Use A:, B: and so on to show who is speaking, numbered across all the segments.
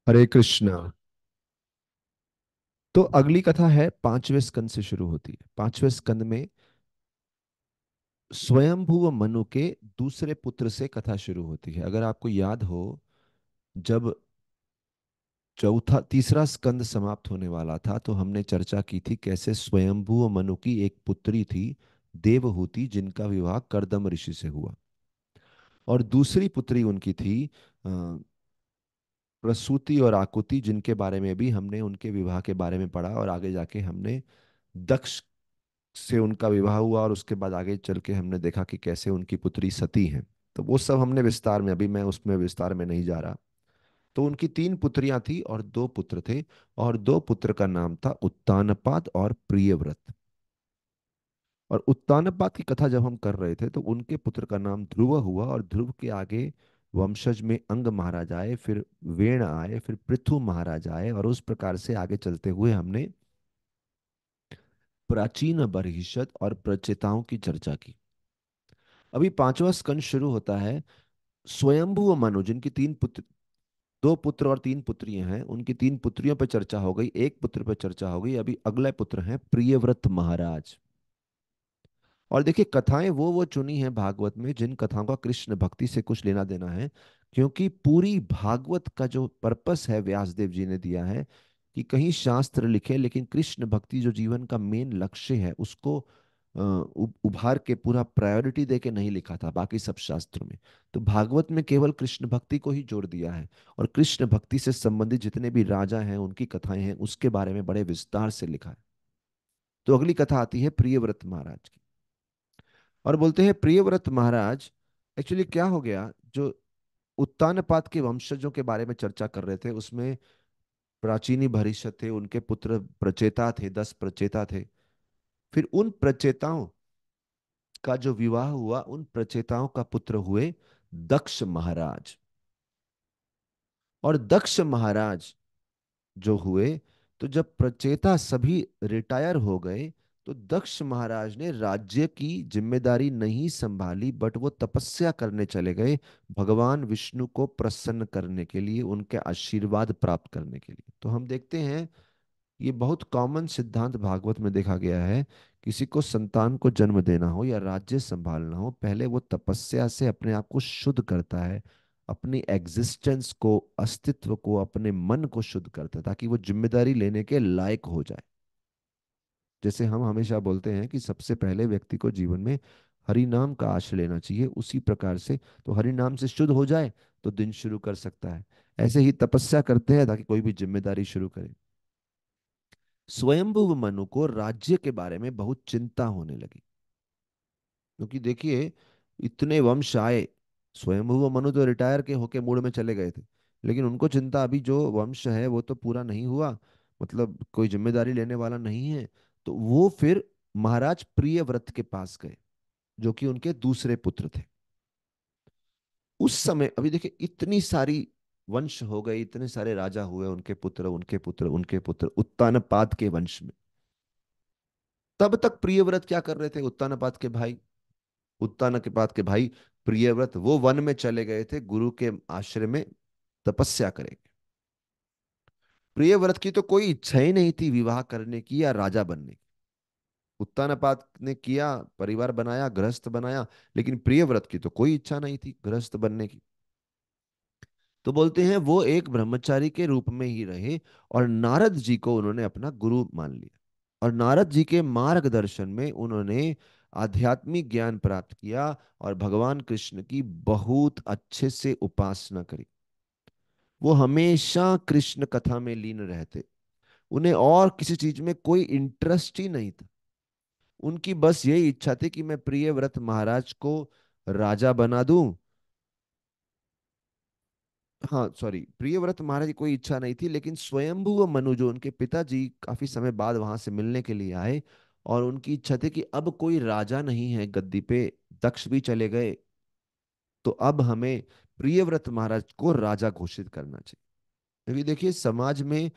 A: हरे कृष्णा। तो अगली कथा है, पांचवें स्कंद से शुरू होती है। पांचवें स्कंद में स्वयंभुव मनु के दूसरे पुत्र से कथा शुरू होती है। अगर आपको याद हो, जब चौथा तीसरा स्कंद समाप्त होने वाला था तो हमने चर्चा की थी कैसे स्वयंभुव मनु की एक पुत्री थी, देवहूति, जिनका विवाह कर्दम ऋषि से हुआ। और दूसरी पुत्री उनकी थी प्रसूति और आकुति, जिनके बारे में भी हमने उनके विवाह के बारे में पढ़ा। और आगे जाके हमने दक्ष से उनका विवाह हुआ, और उसके बाद आगे चल के हमने देखा कि कैसे उनकी पुत्री सती हैं। तो वो सब हमने विस्तार में, अभी मैं उसमें विस्तार में नहीं जा रहा। तो उनकी तीन पुत्रियां थी और दो पुत्र थे। और दो पुत्र का नाम था उत्तानपाद और प्रियव्रत। और उत्तानपाद की कथा जब हम कर रहे थे तो उनके पुत्र का नाम ध्रुव हुआ, और ध्रुव के आगे वंशज में अंग महाराज आए, फिर वेण आए, फिर पृथु महाराज आए, और उस प्रकार से आगे चलते हुए हमने प्राचीन बरहिषद और प्रचेताओं की चर्चा की। अभी पांचवा स्कंद शुरू होता है। स्वयंभुव मनु, जिनकी तीन पुत्र, दो पुत्र और तीन पुत्रियां हैं, उनकी तीन पुत्रियों पर चर्चा हो गई, एक पुत्र पर चर्चा हो गई। अभी अगले पुत्र हैं प्रियव्रत महाराज। और देखिए, कथाएं वो चुनी हैं भागवत में जिन कथाओं का कृष्ण भक्ति से कुछ लेना देना है। क्योंकि पूरी भागवत का जो पर्पस है व्यासदेव जी ने दिया है कि कहीं शास्त्र लिखे, लेकिन कृष्ण भक्ति जो जीवन का मेन लक्ष्य है उसको उभार के पूरा प्रायोरिटी दे के नहीं लिखा था बाकी सब शास्त्रों में। तो भागवत में केवल कृष्ण भक्ति को ही जोड़ दिया है। और कृष्ण भक्ति से संबंधित जितने भी राजा हैं, उनकी कथाएं हैं, उसके बारे में बड़े विस्तार से लिखा है। तो अगली कथा आती है प्रियव्रत महाराज की। और बोलते हैं प्रियव्रत महाराज, एक्चुअली क्या हो गया, जो उत्तानपाद के वंशजों के बारे में चर्चा कर रहे थे उसमें प्राचीनी भरिष्य थे, उनके पुत्र प्रचेता थे, 10 प्रचेता थे। फिर उन प्रचेताओं का जो विवाह हुआ, उन प्रचेताओं का पुत्र हुए दक्ष महाराज। और दक्ष महाराज जो हुए, तो जब प्रचेता सभी रिटायर हो गए तो दक्ष महाराज ने राज्य की जिम्मेदारी नहीं संभाली, बट वो तपस्या करने चले गए भगवान विष्णु को प्रसन्न करने के लिए, उनके आशीर्वाद प्राप्त करने के लिए। तो हम देखते हैं, ये बहुत कॉमन सिद्धांत भागवत में देखा गया है। किसी को संतान को जन्म देना हो या राज्य संभालना हो, पहले वो तपस्या से अपने आप को शुद्ध करता है, अपनी एग्जिस्टेंस को, अस्तित्व को, अपने मन को शुद्ध करता है, ताकि वो जिम्मेदारी लेने के लायक हो जाए। जैसे हम हमेशा बोलते हैं कि सबसे पहले व्यक्ति को जीवन में हरि नाम का आश्रय लेना चाहिए, उसी प्रकार से तो हरि नाम से शुद्ध हो जाए तो दिन शुरू कर सकता है। ऐसे ही तपस्या करते हैं ताकि कोई भी जिम्मेदारी शुरू करे। स्वयंभुव मनु को राज्य के बारे में बहुत चिंता होने लगी। क्योंकि देखिए, इतने वंश आए, स्वयंभुव मनु तो रिटायर के होके मूड में चले गए थे, लेकिन उनको चिंता, अभी जो वंश है वो तो पूरा नहीं हुआ, मतलब कोई जिम्मेदारी लेने वाला नहीं है। तो वो फिर महाराज प्रियव्रत के पास गए, जो कि उनके दूसरे पुत्र थे। उस समय अभी देखिए, इतनी सारी वंश हो गए, इतने सारे राजा हुए, उनके पुत्र, उनके पुत्र, उनके पुत्र, उत्तानपाद के वंश में। तब तक प्रियव्रत क्या कर रहे थे? उत्तानपाद के भाई, उत्तानपाद के भाई प्रियव्रत वो वन में चले गए थे गुरु के आश्रय में तपस्या करेंगे। प्रियव्रत की तो कोई इच्छा ही नहीं थी विवाह करने की या राजा बनने की। उत्तानपाद ने किया, परिवार बनाया, गृहस्थ बनाया, लेकिन प्रियव्रत की तो कोई इच्छा नहीं थी गृहस्थ बनने की। तो बोलते हैं वो एक ब्रह्मचारी के रूप में ही रहे, और नारद जी को उन्होंने अपना गुरु मान लिया। और नारद जी के मार्गदर्शन में उन्होंने आध्यात्मिक ज्ञान प्राप्त किया, और भगवान कृष्ण की बहुत अच्छे से उपासना करी। वो हमेशा कृष्ण कथा में लीन रहते, उन्हें और किसी चीज में कोई इंटरेस्ट ही नहीं था। उनकी बस यही इच्छा थी कि मैं प्रियव्रत महाराज को राजा बना दूं। हाँ सॉरी, प्रियव्रत महाराज की कोई इच्छा नहीं थी, लेकिन स्वयंभुव मनु, जो उनके पिताजी काफी समय बाद वहां से मिलने के लिए आए, और उनकी इच्छा थी कि अब कोई राजा नहीं है गद्दी पे, दक्ष भी चले गए, तो अब हमें प्रियव्रत महाराज को राजा घोषित करना चाहिए। क्योंकि देखिए, समाज में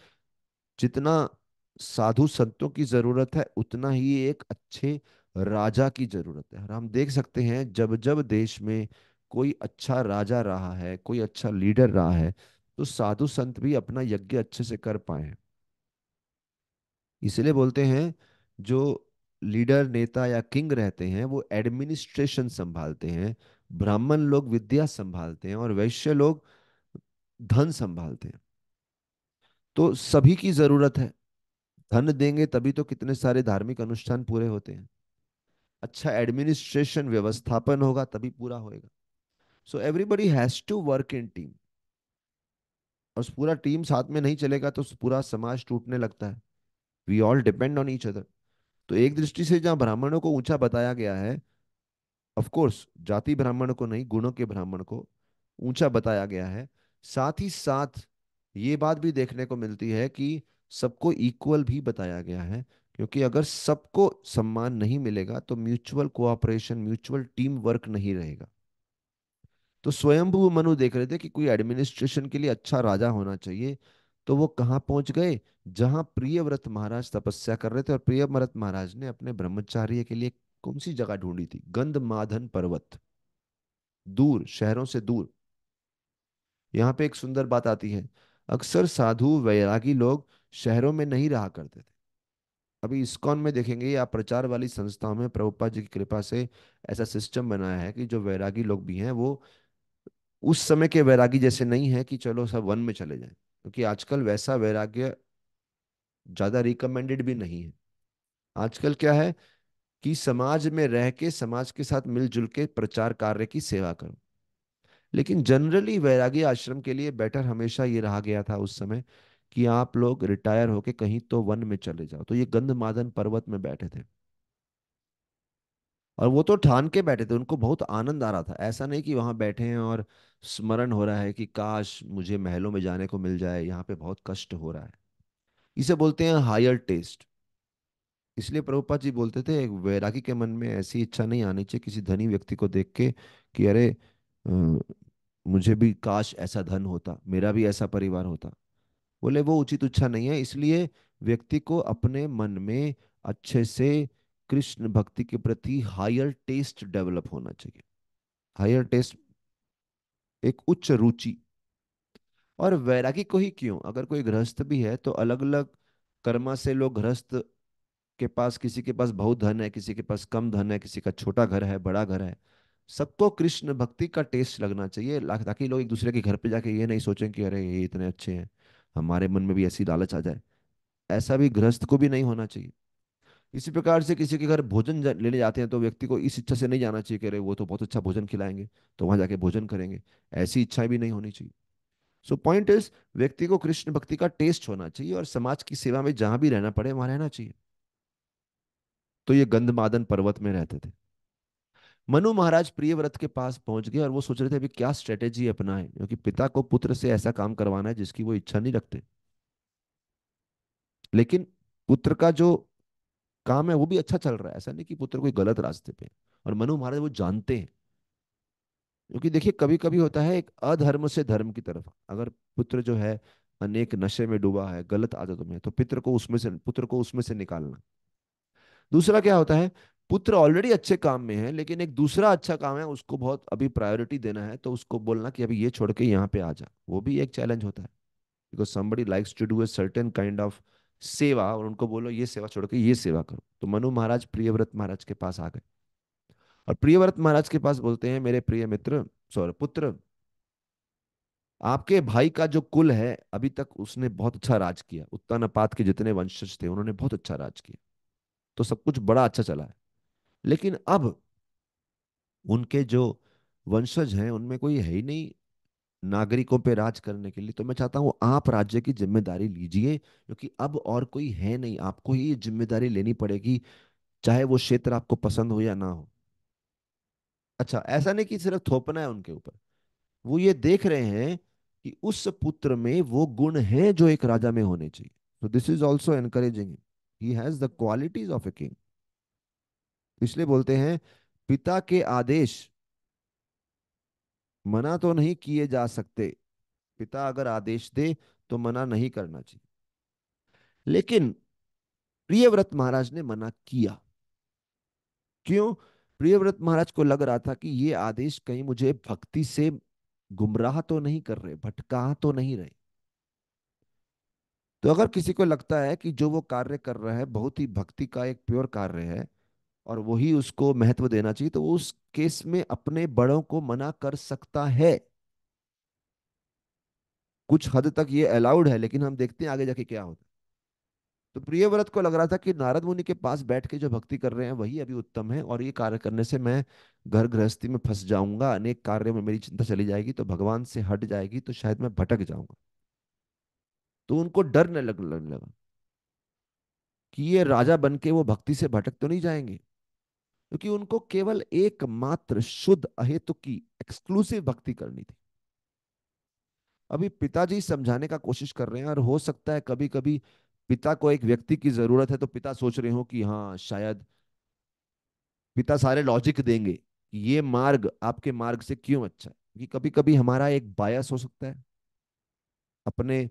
A: जितना साधु संतों की जरूरत है, उतना ही एक अच्छे राजा की जरूरत है। और हम देख सकते हैं, जब जब देश में कोई अच्छा राजा रहा है, कोई अच्छा लीडर रहा है, तो साधु संत भी अपना यज्ञ अच्छे से कर पाए। इसलिए बोलते हैं जो लीडर नेता या किंग रहते हैं वो एडमिनिस्ट्रेशन संभालते हैं, ब्राह्मण लोग विद्या संभालते हैं, और वैश्य लोग धन संभालते हैं। तो सभी की जरूरत है। धन देंगे तभी तो कितने सारे धार्मिक अनुष्ठान पूरे होते हैं। अच्छा एडमिनिस्ट्रेशन व्यवस्थापन होगा तभी पूरा होएगा। So everybody has to work in team. और पूरा टीम साथ में नहीं चलेगा तो पूरा समाज टूटने लगता है। We all depend on each other. तो एक दृष्टि से जहाँ ब्राह्मणों को ऊंचा बताया गया है, ऑफ कोर्स जाति ब्राह्मण को नहीं, गुणों के ब्राह्मण को ऊंचा बताया गया है। साथ ही साथ ये बात भी देखने को मिलती है कि सबको इक्वल भी बताया गया है। क्योंकि अगर सबको सम्मान नहीं मिलेगा तो mutual cooperation, mutual team work नहीं रहेगा। तो स्वयंभू मनु देख रहे थे कि कोई एडमिनिस्ट्रेशन के लिए अच्छा राजा होना चाहिए। तो वो कहाँ पहुंच गए? जहां प्रियव्रत महाराज तपस्या कर रहे थे। और प्रियव्रत महाराज ने अपने ब्रह्मचार्य के लिए कौन सी जगह ढूंढी थी? गंधमादन पर्वत, दूर, शहरों से दूर। यहाँ पे एक सुंदर बात आती है। अक्सर साधु वैरागी लोग शहरों में नहीं रहा करते थे। अभी इस्कॉन में देखेंगे या प्रचार वाली संस्थाओं में प्रभुपाद जी की कृपा से ऐसा सिस्टम बनाया है कि जो वैरागी लोग भी हैं वो उस समय के वैरागी जैसे नहीं है कि चलो सब वन में चले जाएं। क्योंकि आजकल वैसा वैराग्य ज्यादा रिकमेंडेड भी नहीं है। आजकल क्या है कि समाज में रह के समाज के साथ मिलजुल के प्रचार कार्य की सेवा करो। लेकिन जनरली वैरागी आश्रम के लिए बेटर हमेशा ये रहा गया था उस समय कि आप लोग रिटायर होके कहीं तो वन में चले जाओ। तो ये गंधमादन पर्वत में बैठे थे। और वो तो ठान के बैठे थे, उनको बहुत आनंद आ रहा था। ऐसा नहीं कि वहां बैठे हैं और स्मरण हो रहा है कि काश मुझे महलों में जाने को मिल जाए, यहाँ पे बहुत कष्ट हो रहा है। इसे बोलते हैं हायर टेस्ट। इसलिए प्रभुपाद जी बोलते थे एक वैरागी के मन में ऐसी इच्छा नहीं आनी चाहिए किसी धनी व्यक्ति को देख के कि अरे मुझे भी काश ऐसा धन होता, मेरा भी ऐसा परिवार होता। बोले वो उचित इच्छा नहीं है। इसलिए व्यक्ति को अपने मन में अच्छे से कृष्ण भक्ति के प्रति हायर टेस्ट डेवलप होना चाहिए। हायर टेस्ट, एक उच्च रुचि। और वैरागी को ही क्यों, अगर कोई गृहस्थ भी है तो अलग अलग कर्मा से लोग गृहस्थ के पास, किसी के पास बहुत धन है, किसी के पास कम धन है, किसी का छोटा घर है, बड़ा घर है। सबको कृष्ण भक्ति का टेस्ट लगना चाहिए, ताकि लोग एक दूसरे के घर पे जाके ये नहीं सोचें कि अरे ये इतने अच्छे हैं, हमारे मन में भी ऐसी लालच आ जाए। ऐसा भी गृहस्थ को भी नहीं होना चाहिए। इसी प्रकार से किसी के घर भोजन लेने जाते हैं तो व्यक्ति को इस इच्छा से नहीं जाना चाहिए कि अरे वो तो बहुत अच्छा भोजन खिलाएंगे, तो वहां जाके भोजन करेंगे। ऐसी इच्छाएं भी नहीं होनी चाहिए। सो पॉइंट इज, व्यक्ति को कृष्ण भक्ति का टेस्ट होना चाहिए और समाज की सेवा में जहां भी रहना पड़े वहां रहना चाहिए। तो ये गंधमादन पर्वत में रहते थे। मनु महाराज प्रियव्रत के पास पहुंच गए और वो सोच रहे थे अभी क्या स्ट्रेटेजी अपनाएं, क्योंकि पिता को पुत्र से ऐसा काम करवाना है जिसकी वो इच्छा नहीं रखते। लेकिन पुत्र का जो काम है वो भी अच्छा चल रहा है, ऐसा नहीं कि पुत्र कोई गलत रास्ते पे है। और मनु महाराज वो जानते हैं। क्योंकि देखिए कभी कभी होता है एक अधर्म से धर्म की तरफ, अगर पुत्र जो है अनेक नशे में डूबा है, गलत आदतों में, तो पुत्र को उसमें से निकालना। दूसरा क्या होता है, पुत्र ऑलरेडी अच्छे काम में है लेकिन एक दूसरा अच्छा काम है उसको बहुत अभी प्रायोरिटी देना है, तो उसको बोलना कि अभी ये छोड़ के यहाँ पे आ जा, वो भी एक चैलेंज होता है। Because somebody likes to do a certain kind of seva, और उनको बोलो ये सेवा छोड़ के ये सेवा करो। तो मनु महाराज प्रियव्रत महाराज के पास आ गए। और प्रियव्रत महाराज के पास बोलते हैं मेरे प्रिय मित्र, सॉरी पुत्र, आपके भाई का जो कुल है अभी तक उसने बहुत अच्छा राज किया, उत्तानपाद के जितने वंशज थे उन्होंने बहुत अच्छा राज किया, तो सब कुछ बड़ा अच्छा चला है। लेकिन अब उनके जो वंशज हैं उनमें कोई है ही नहीं नागरिकों पे राज करने के लिए। तो मैं चाहता हूं आप राज्य की जिम्मेदारी लीजिए, क्योंकि अब और कोई है नहीं, आपको ही ये जिम्मेदारी लेनी पड़ेगी, चाहे वो क्षेत्र आपको पसंद हो या ना हो। अच्छा ऐसा नहीं कि सिर्फ थोपना है उनके ऊपर, वो ये देख रहे हैं कि उस पुत्र में वो गुण हैं जो एक राजा में होने चाहिए। तो this is also encouraging, he has the qualities of a king. इसलिए बोलते हैं पिता के आदेश मना तो नहीं किए जा सकते। पिता अगर आदेश दे तो मना नहीं करना चाहिए। लेकिन प्रियव्रत महाराज ने मना किया। क्यों? प्रियव्रत महाराज को लग रहा था कि ये आदेश कहीं मुझे भक्ति से गुमराह तो नहीं कर रहे, भटका तो नहीं रहे। तो अगर किसी को लगता है कि जो वो कार्य कर रहा है बहुत ही भक्ति का एक प्योर कार्य है और वही उसको महत्व देना चाहिए, तो वो उस केस में अपने बड़ों को मना कर सकता है। कुछ हद तक ये अलाउड है, लेकिन हम देखते हैं आगे जाके क्या होता है। तो प्रियव्रत को लग रहा था कि नारद मुनि के पास बैठ के जो भक्ति कर रहे हैं वही अभी उत्तम है, और ये कार्य करने से मैं घर गृहस्थी में फंस जाऊंगा, अनेक कार्यों में मेरी चिंता चली जाएगी, तो भगवान से हट जाएगी, तो शायद मैं भटक जाऊंगा। तो उनको डर न लगने लगा कि ये राजा बन के वो भक्ति से भटक तो नहीं जाएंगे, क्योंकि उनको केवल एकमात्र शुद्ध अहेतु की एक्सक्लूसिव भक्ति करनी थी। अभी पिताजी समझाने का कोशिश कर रहे हैं, और हो सकता है कभी कभी पिता को एक व्यक्ति की जरूरत है, तो पिता सोच रहे हो कि हाँ शायद पिता सारे लॉजिक देंगे कि ये मार्ग आपके मार्ग से क्यों अच्छा है, क्योंकि कभी कभी हमारा एक बायस हो सकता है अपने,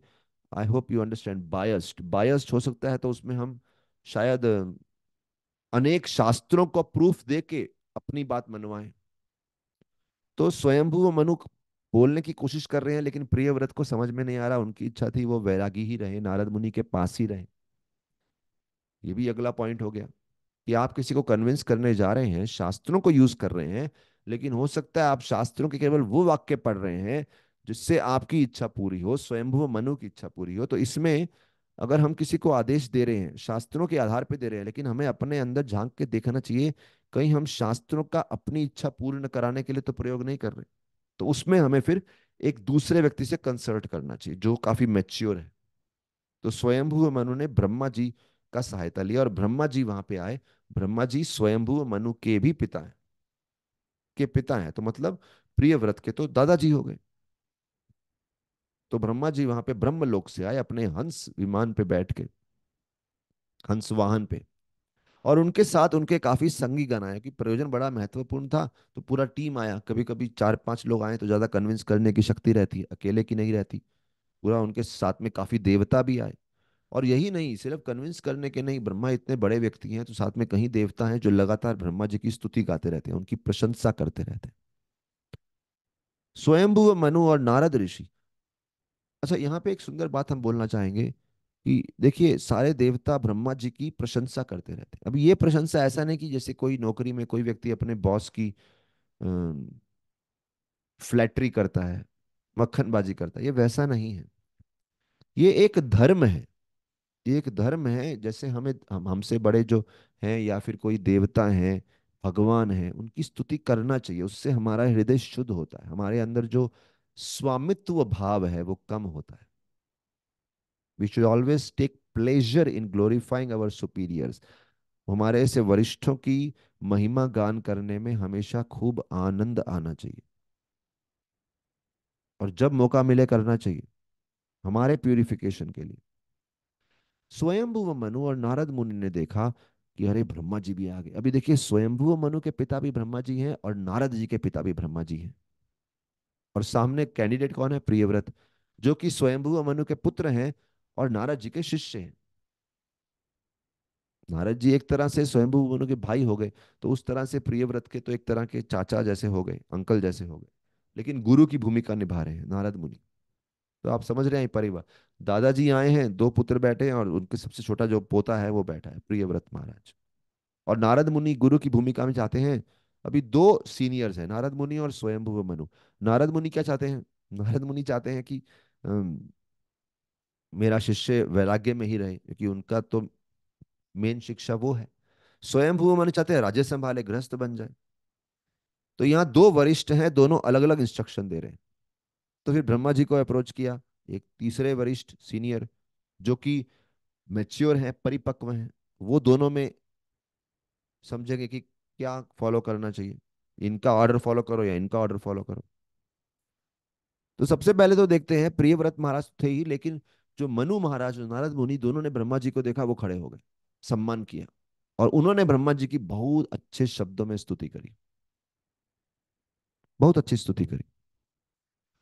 A: I hope you understand, biased biased हो सकता है, तो उसमें हम शायद अनेक शास्त्रों को प्रूफ दे के अपनी बात मनवाएं। तो स्वयंभू व मनु बोलने की कोशिश कर रहे हैं, लेकिन प्रियव्रत को समझ में नहीं आ रहा, उनकी इच्छा थी वो वैरागी ही रहे, नारद मुनि के पास ही रहे। ये भी अगला पॉइंट हो गया कि आप किसी को कन्विंस करने जा रहे हैं, शास्त्रों को यूज कर रहे हैं, लेकिन हो सकता है आप शास्त्रों के केवल वो वाक्य पढ़ रहे हैं जिससे आपकी इच्छा पूरी हो, स्वयंभू मनु की इच्छा पूरी हो। तो इसमें अगर हम किसी को आदेश दे रहे हैं शास्त्रों के आधार पर दे रहे हैं, लेकिन हमें अपने अंदर झांक के देखना चाहिए कहीं हम शास्त्रों का अपनी इच्छा पूर्ण कराने के लिए तो प्रयोग नहीं कर रहे। तो उसमें हमें फिर एक दूसरे व्यक्ति से कंसल्ट करना चाहिए जो काफी मैच्योर है। तो स्वयंभू मनु ने ब्रह्मा जी का सहायता लिया और ब्रह्मा जी वहां पे आए। ब्रह्मा जी स्वयंभू मनु के भी पिता हैं, के पिता हैं, तो मतलब प्रियव्रत के तो दादाजी हो गए। तो ब्रह्मा जी वहां पे ब्रह्मलोक से आए अपने हंस विमान पे बैठ के, हंस वाहन पे, और उनके साथ उनके काफी संगी गण आए कि प्रयोजन बड़ा महत्वपूर्ण था। तो पूरा टीम आया, कभी कभी 4-5 लोग आए तो ज्यादा कन्विंस करने की शक्ति रहती है, अकेले की नहीं रहती। पूरा उनके साथ में काफी देवता भी आए। और यही नहीं, सिर्फ कन्विंस करने के नहीं, ब्रह्मा इतने बड़े व्यक्ति हैं तो साथ में कहीं देवता हैं जो लगातार ब्रह्मा जी की स्तुति गाते रहते हैं, उनकी प्रशंसा करते रहते हैं। स्वयंभू मनु और नारद ऋषि। अच्छा, यहाँ पे एक सुंदर बात हम बोलना चाहेंगे कि देखिए सारे देवता ब्रह्मा जी की प्रशंसा करते रहते हैं। अब ये प्रशंसा ऐसा नहीं कि जैसे कोई नौकरी में कोई व्यक्ति अपने बॉस की फ्लैटरी करता है, मक्खनबाजी करता है, ये वैसा नहीं है। ये एक धर्म है, ये एक धर्म है। जैसे हमें हमसे बड़े जो हैं या फिर कोई देवता हैं, भगवान हैं, उनकी स्तुति करना चाहिए, उससे हमारा हृदय शुद्ध होता है, हमारे अंदर जो स्वामित्व भाव है वो कम होता है। We should always take pleasure in glorifying our superiors. हमारे ऐसे वरिष्ठों की महिमा गान करने में हमेशा खूब आनंद आना चाहिए, और जब मौका मिले करना चाहिए, हमारे प्यूरिफिकेशन के लिए। स्वयंभू व मनु और नारद मुनि ने देखा कि अरे ब्रह्मा जी भी आ गए। अभी देखिए स्वयंभू व मनु के पिता भी ब्रह्मा जी हैं और नारद जी के पिता भी ब्रह्मा जी हैं, और सामने कैंडिडेट कौन है? प्रियव्रत, जो कि स्वयंभू व मनु के पुत्र हैं और नारद जी के शिष्य हैं। नारद जी एक तरह से स्वयंभू व मनु के भाई हो गए, तो उस तरह से प्रियव्रत के तो एक तरह के चाचा जैसे हो गए, अंकल जैसे हो गए, लेकिन गुरु की भूमिका निभा रहे हैं नारद मुनि। तो आप समझ रहे हैं परिवार, दादाजी आए हैं, दो पुत्र बैठे हैं, और उनके सबसे छोटा जो पोता है वो बैठा है, प्रियव्रत महाराज। और नारद मुनि गुरु की भूमिका में चाहते हैं। अभी दो सीनियर्स हैं, नारद मुनि और स्वयंभुव मनु। नारद मुनि क्या चाहते हैं? नारद मुनि चाहते हैं कि मेरा शिष्य वैराग्य में ही रहे, क्योंकि उनका तो मेन शिक्षा वो है। स्वयंभुव मनु चाहते हैं राज्य संभाले, गृहस्थ बन जाए। तो यहाँ दो वरिष्ठ हैं, दोनों अलग अलग इंस्ट्रक्शन दे रहे हैं। तो फिर ब्रह्मा जी को अप्रोच किया एक तीसरे वरिष्ठ सीनियर, जो कि मैच्योर हैं, परिपक्व हैं। वो दोनों में समझेंगे कि क्या फॉलो करना चाहिए, इनका ऑर्डर फॉलो करो या इनका ऑर्डर फॉलो करो। तो सबसे पहले तो देखते हैं, प्रियव्रत महाराज थे ही, लेकिन जो मनु महाराज और नारद मुनि दोनों ने ब्रह्मा जी को देखा, वो खड़े हो गए, सम्मान किया, और उन्होंने ब्रह्मा जी की बहुत अच्छे शब्दों में स्तुति करी, बहुत अच्छी स्तुति करी।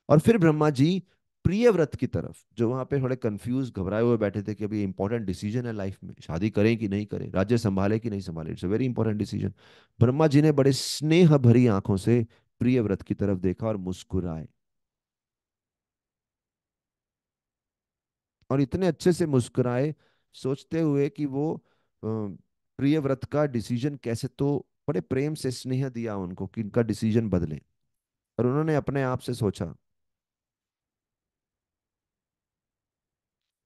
A: और फिर ब्रह्मा जी प्रियव्रत की तरफ, जो वहां पे थोड़े कंफ्यूज घबराए हुए बैठे थे कि अभी इंपॉर्टेंट डिसीजन है लाइफ में, शादी करें कि नहीं करें, राज्य संभाले कि नहीं संभाले, it's a very important decision. Brahma ji ने बड़े स्नेह भरी आंखों से प्रियव्रत की तरफ देखा और मुस्कुराए। और इतने अच्छे से मुस्कुराए, सोचते हुए कि वो प्रियव्रत का डिसीजन कैसे, तो बड़े प्रेम से स्नेह दिया उनको कि इनका डिसीजन बदले। और उन्होंने अपने आप से सोचा,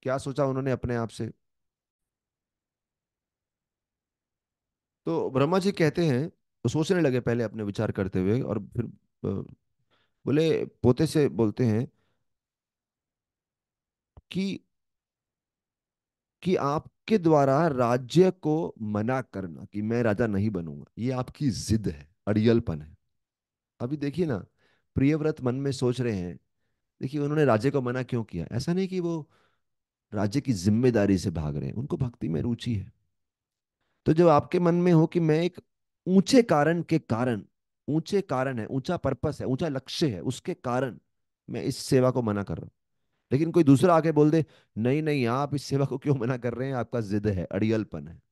A: क्या सोचा उन्होंने अपने आप से? तो ब्रह्मा जी कहते हैं, तो सोचने लगे पहले अपने विचार करते हुए, और फिर बोले, पोते से बोलते हैं कि आपके द्वारा राज्य को मना करना, कि मैं राजा नहीं बनूंगा, ये आपकी जिद है, अड़ियलपन है। अभी देखिए ना, प्रियव्रत मन में सोच रहे हैं, देखिए उन्होंने राज्य को मना क्यों किया? ऐसा नहीं कि वो राज्य की जिम्मेदारी से भाग रहे हैं, उनको भक्ति में रुचि है। तो जब आपके मन में हो कि मैं एक ऊंचे कारण के कारण, ऊंचे कारण है, ऊंचा पर्पस है, ऊंचा लक्ष्य है, उसके कारण मैं इस सेवा को मना कर रहा हूं, लेकिन कोई दूसरा आके बोल दे, नहीं नहीं, आप इस सेवा को क्यों मना कर रहे हैं, आपका जिद है, अड़ियलपन है,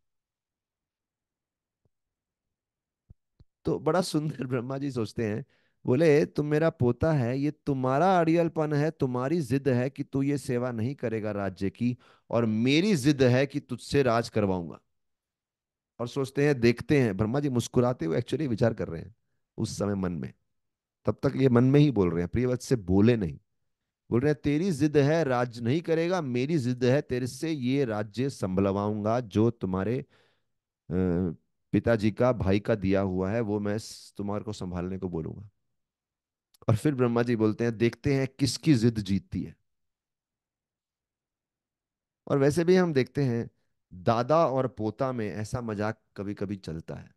A: तो बड़ा सुंदर ब्रह्मा जी सोचते हैं, बोले तुम मेरा पोता है, ये तुम्हारा अड़ियलपन है, तुम्हारी जिद है कि तू ये सेवा नहीं करेगा राज्य की, और मेरी जिद है कि तुझसे राज करवाऊंगा। और सोचते हैं, देखते हैं, ब्रह्मा जी मुस्कुराते हुए एक्चुअली विचार कर रहे हैं उस समय मन में। तब तक ये मन में ही बोल रहे हैं, प्रियव्रत से बोले नहीं। बोल रहे हैं, तेरी जिद है राज नहीं करेगा, मेरी जिद है तेरे से ये राज्य संभलवाऊंगा, जो तुम्हारे पिताजी का, भाई का दिया हुआ है, वो मैं तुम्हारे को संभालने को बोलूंगा। और फिर ब्रह्मा जी बोलते हैं, देखते हैं किसकी जिद जीतती है। और वैसे भी हम देखते हैं, दादा और पोता में ऐसा मजाक कभी कभी चलता है,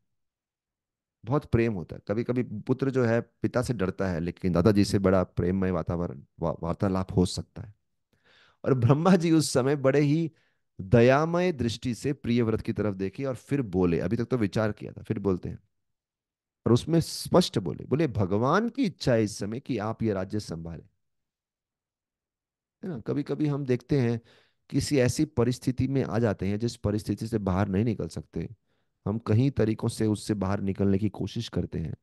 A: बहुत प्रेम होता है। कभी कभी पुत्र जो है पिता से डरता है, लेकिन दादाजी से बड़ा प्रेममय वातावरण, वार्तालाप हो सकता है। और ब्रह्मा जी उस समय बड़े ही दयामय दृष्टि से प्रियव्रत की तरफ देखे, और फिर बोले, अभी तक तो विचार किया था, फिर बोलते हैं, और उसमें स्पष्ट बोले, बोले भगवान की इच्छा है इस समय कि आप ये राज्य संभालें। है ना, कभी कभी हम देखते हैं किसी ऐसी परिस्थिति में आ जाते हैं जिस परिस्थिति से बाहर नहीं निकल सकते, हम कहीं तरीकों से उससे बाहर निकलने की कोशिश करते हैं,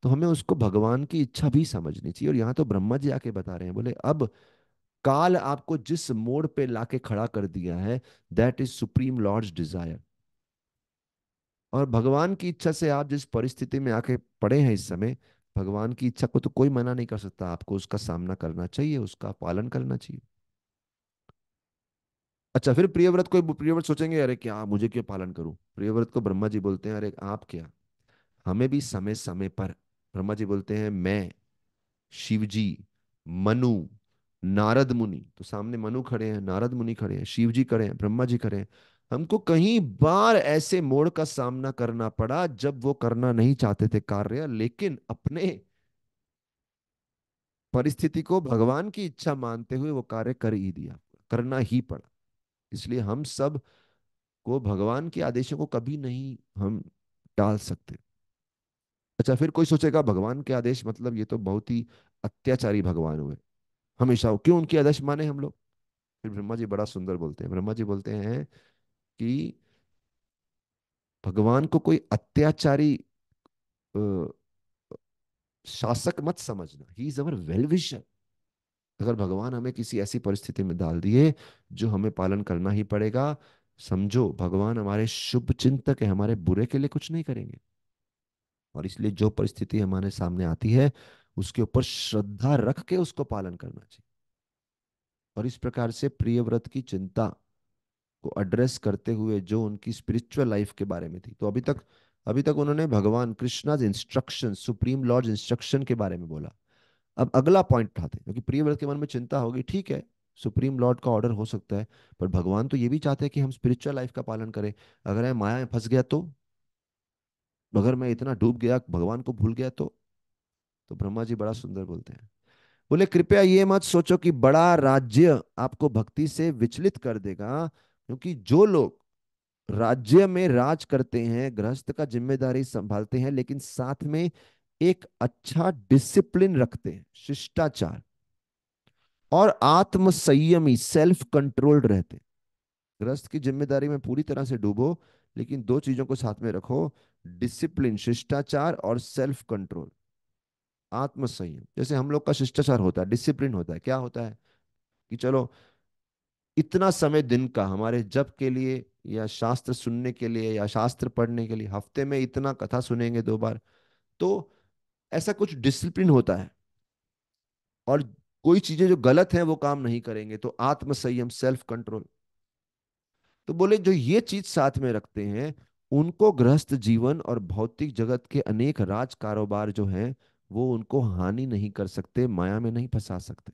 A: तो हमें उसको भगवान की इच्छा भी समझनी चाहिए। और यहाँ तो ब्रह्मा जी आके बता रहे हैं, बोले अब काल आपको जिस मोड़ पे लाके खड़ा कर दिया है, that is supreme lord's desire. और भगवान की इच्छा से आप जिस परिस्थिति में आके पड़े हैं इस समय, भगवान की इच्छा को तो कोई मना नहीं कर सकता, आपको उसका सामना करना चाहिए, उसका पालन करना चाहिए। अच्छा, फिर प्रियव्रत को, प्रियव्रत सोचेंगे, अरे क्या मुझे क्यों पालन करूं? प्रियव्रत को ब्रह्मा जी बोलते हैं, अरे आप क्या, हमें भी समय समय पर, ब्रह्मा जी बोलते हैं, मैं, शिव जी, मनु, नारद मुनि, तो सामने मनु खड़े हैं, नारद मुनि खड़े हैं, शिव जी खड़े हैं, ब्रह्मा जी खड़े हैं, हमको कई बार ऐसे मोड़ का सामना करना पड़ा जब वो करना नहीं चाहते थे कार्य, लेकिन अपने परिस्थिति को भगवान की इच्छा मानते हुए वो कार्य कर ही दिया, करना ही पड़ा। इसलिए हम सब को भगवान के आदेशों को कभी नहीं हम टाल सकते। अच्छा, फिर कोई सोचेगा भगवान के आदेश मतलब ये तो बहुत ही अत्याचारी भगवान हुए, हमेशा क्यों उनके आदेश माने हम लोग? फिर ब्रह्मा जी बड़ा सुंदर बोलते हैं, ब्रह्मा जी बोलते हैं कि भगवान को कोई अत्याचारी अ, शासक मत समझना, he is our well wisher. अगर भगवान हमें किसी ऐसी परिस्थिति में डाल दिए जो हमें पालन करना ही पड़ेगा, समझो भगवान हमारे शुभ चिंतक है, हमारे बुरे के लिए कुछ नहीं करेंगे। और इसलिए जो परिस्थिति हमारे सामने आती है, उसके ऊपर श्रद्धा रख के उसको पालन करना चाहिए। और इस प्रकार से प्रियव्रत की चिंता को एड्रेस करते हुए जो उनकी स्पिरिचुअल लाइफ के बारे में थी, तो अभी तक उन्होंने भगवान Krishna instruction, supreme Lord instruction के बारे में बोला। अब अगला पॉइंट उठाते हैं, क्योंकि प्रियव्रत के मन में चिंता होगी, ठीक है, सुप्रीम लॉर्ड का ऑर्डर हो सकता है, पर भगवान तो ये भी चाहते हैं कि हम स्पिरिचुअल लाइफ का पालन करें। अगर मैं माया में फंस गया तो, अगर मैं इतना डूब गया, भगवान को भूल गया तो ब्रह्मा जी बड़ा सुंदर बोलते हैं, बोले कृपया ये मत सोचो कि बड़ा राज्य आपको भक्ति से विचलित कर देगा, क्योंकि जो लोग राज्य में राज करते हैं, गृहस्थ का जिम्मेदारी संभालते हैं, लेकिन साथ में एक अच्छा डिसिप्लिन रखते हैं, शिष्टाचार, और आत्म संयमी, सेल्फ कंट्रोल्ड रहते हैं। गृहस्थ की जिम्मेदारी में पूरी तरह से डूबो, लेकिन दो चीजों को साथ में रखो, डिसिप्लिन, शिष्टाचार, और सेल्फ कंट्रोल, आत्म संयम। जैसे हम लोग का शिष्टाचार होता है, डिसिप्लिन होता है, क्या होता है कि चलो इतना समय दिन का हमारे जप के लिए या शास्त्र सुनने के लिए या शास्त्र पढ़ने के लिए, हफ्ते में इतना कथा सुनेंगे 2 बार, तो ऐसा कुछ डिसिप्लिन होता है। और कोई चीजें जो गलत हैं वो काम नहीं करेंगे, तो आत्म संयम, सेल्फ कंट्रोल। तो बोले जो ये चीज साथ में रखते हैं, उनको गृहस्थ जीवन और भौतिक जगत के अनेक राज कारोबार जो हैं, वो उनको हानि नहीं कर सकते, माया में नहीं फंसा सकते।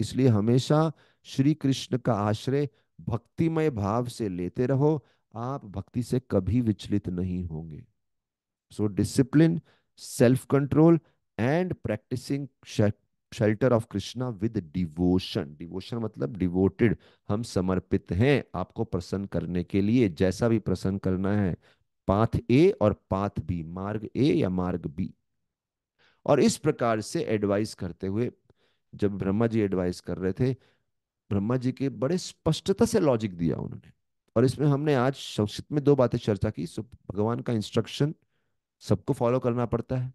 A: इसलिए हमेशा श्री कृष्ण का आश्रय भक्तिमय भाव से लेते रहो, आप भक्ति से कभी विचलित नहीं होंगे। So discipline, self control and practicing shelter of Krishna with devotion. Devotion मतलब डिवोटेड, हम समर्पित हैं आपको प्रसन्न करने के लिए, जैसा भी प्रसन्न करना है, पाथ ए और पाथ बी, मार्ग ए या मार्ग बी। और इस प्रकार से एडवाइस करते हुए, जब ब्रह्मा जी एडवाइस कर रहे थे, ब्रह्मा जी के बड़े स्पष्टता से लॉजिक दिया उन्होंने। और इसमें हमने आज संक्षिप्त में 2 बातें चर्चा की। भगवान का इंस्ट्रक्शन सबको फॉलो करना पड़ता है,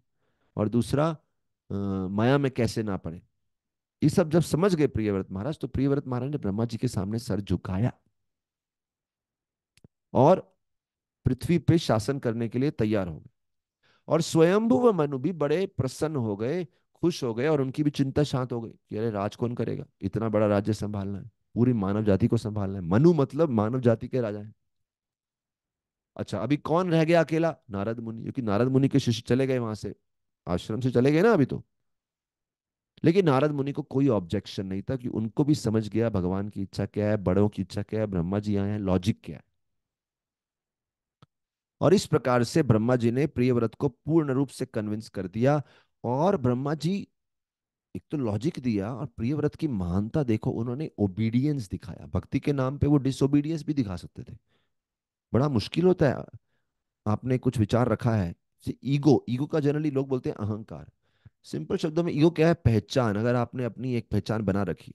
A: और दूसरा माया में कैसे ना पड़े। ये सब जब समझ गए प्रियव्रत महाराज, तो प्रियव्रत महाराज ने ब्रह्मा जी के सामने सर झुकाया और पृथ्वी पे शासन करने के लिए तैयार हो गए। और स्वयंभु व मनु भी बड़े प्रसन्न हो गए, खुश हो गए, और उनकी भी चिंता शांत हो गई कि अरे राज कौन करेगा, इतना बड़ा राज्य संभालना है, पूरी मानव जाति को संभालना है। मनु मतलब मानव जाति के राजा है। अच्छा, अभी कौन रह गया अकेला? नारद मुनि, क्योंकि नारद मुनि के शिष्य चले गए वहां से, आश्रम से चले गए ना अभी तो। लेकिन नारद मुनि को कोई ऑब्जेक्शन नहीं था, कि उनको भी समझ गया भगवान की इच्छा क्या है, बड़ों की इच्छा क्या है, ब्रह्मा जी आए हैं, लॉजिक क्या है। और इस प्रकार से ब्रह्मा जी ने प्रियव्रत को पूर्ण रूप से कन्विंस कर दिया। और ब्रह्मा जी एक तो लॉजिक दिया, और प्रियव्रत की महानता देखो, उन्होंने ओबीडियंस दिखाया। भक्ति के नाम पे वो डिसोबीडियंस भी दिखा सकते थे। बड़ा मुश्किल होता है। आपने कुछ विचार रखा है, ईगो, ईगो का जनरली लोग बोलते हैं अहंकार। सिंपल शब्दों में ईगो क्या है? पहचान। अगर आपने अपनी एक पहचान बना रखी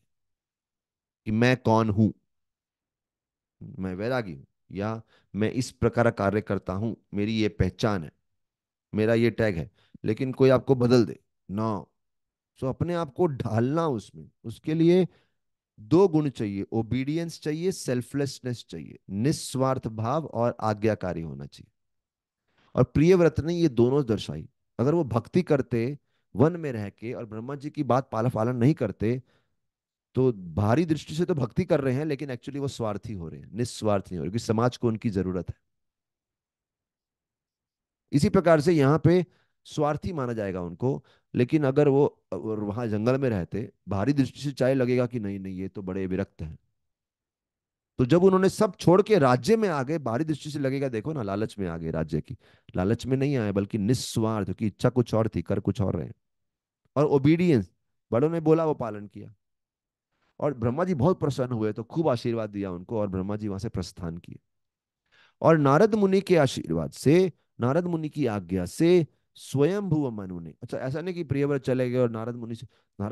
A: कि मैं कौन हूं, मैं वैरागी हूं, या मैं इस प्रकार का कार्य करता हूं, मेरी ये पहचान है, मेरा ये टैग है, लेकिन कोई आपको बदल दे ना, सो अपने आप को ढालना उसमें, उसके लिए 2 गुण चाहिए, ओबीडियंस चाहिए, सेल्फलेसनेस चाहिए, निस्वार्थ भाव और आज्ञाकारी होना चाहिए। और प्रियव्रत ने ये दोनों दर्शाई। अगर वो भक्ति करते वन में रह के और ब्रह्मा जी की बात पालन पालन नहीं करते, तो बाहरी दृष्टि से तो भक्ति कर रहे हैं, लेकिन एक्चुअली वो स्वार्थी हो रहे हैं, निस्वार्थ नहीं हो रहे, क्योंकि समाज को उनकी जरूरत है। इसी प्रकार से यहाँ पे स्वार्थी माना जाएगा उनको। लेकिन अगर वो वहां जंगल में रहते, बाहरी दृष्टि से चाहे लगेगा कि नहीं नहीं, ये तो बड़े विरक्त हैं। तो जब उन्होंने सब छोड़ के राज्य में आ गए, बाहरी दृष्टि से लगेगा देखो ना, लालच में आ गए राज्य की। लालच में नहीं आए, बल्कि निस्वार्थ की इच्छा कुछ और थी, कर कुछ और रहे। और ओबीडियंस, बड़ों ने बोला वो पालन किया। और ब्रह्मा जी बहुत प्रसन्न हुए, तो खूब आशीर्वाद दिया उनको, और ब्रह्मा जी वहां से प्रस्थान किए। और नारद मुनि के आशीर्वाद से, नारद मुनि की आज्ञा से, स्वयंभुव मनु ने, अच्छा ऐसा नहीं कि प्रियव्रत चले गए और नारद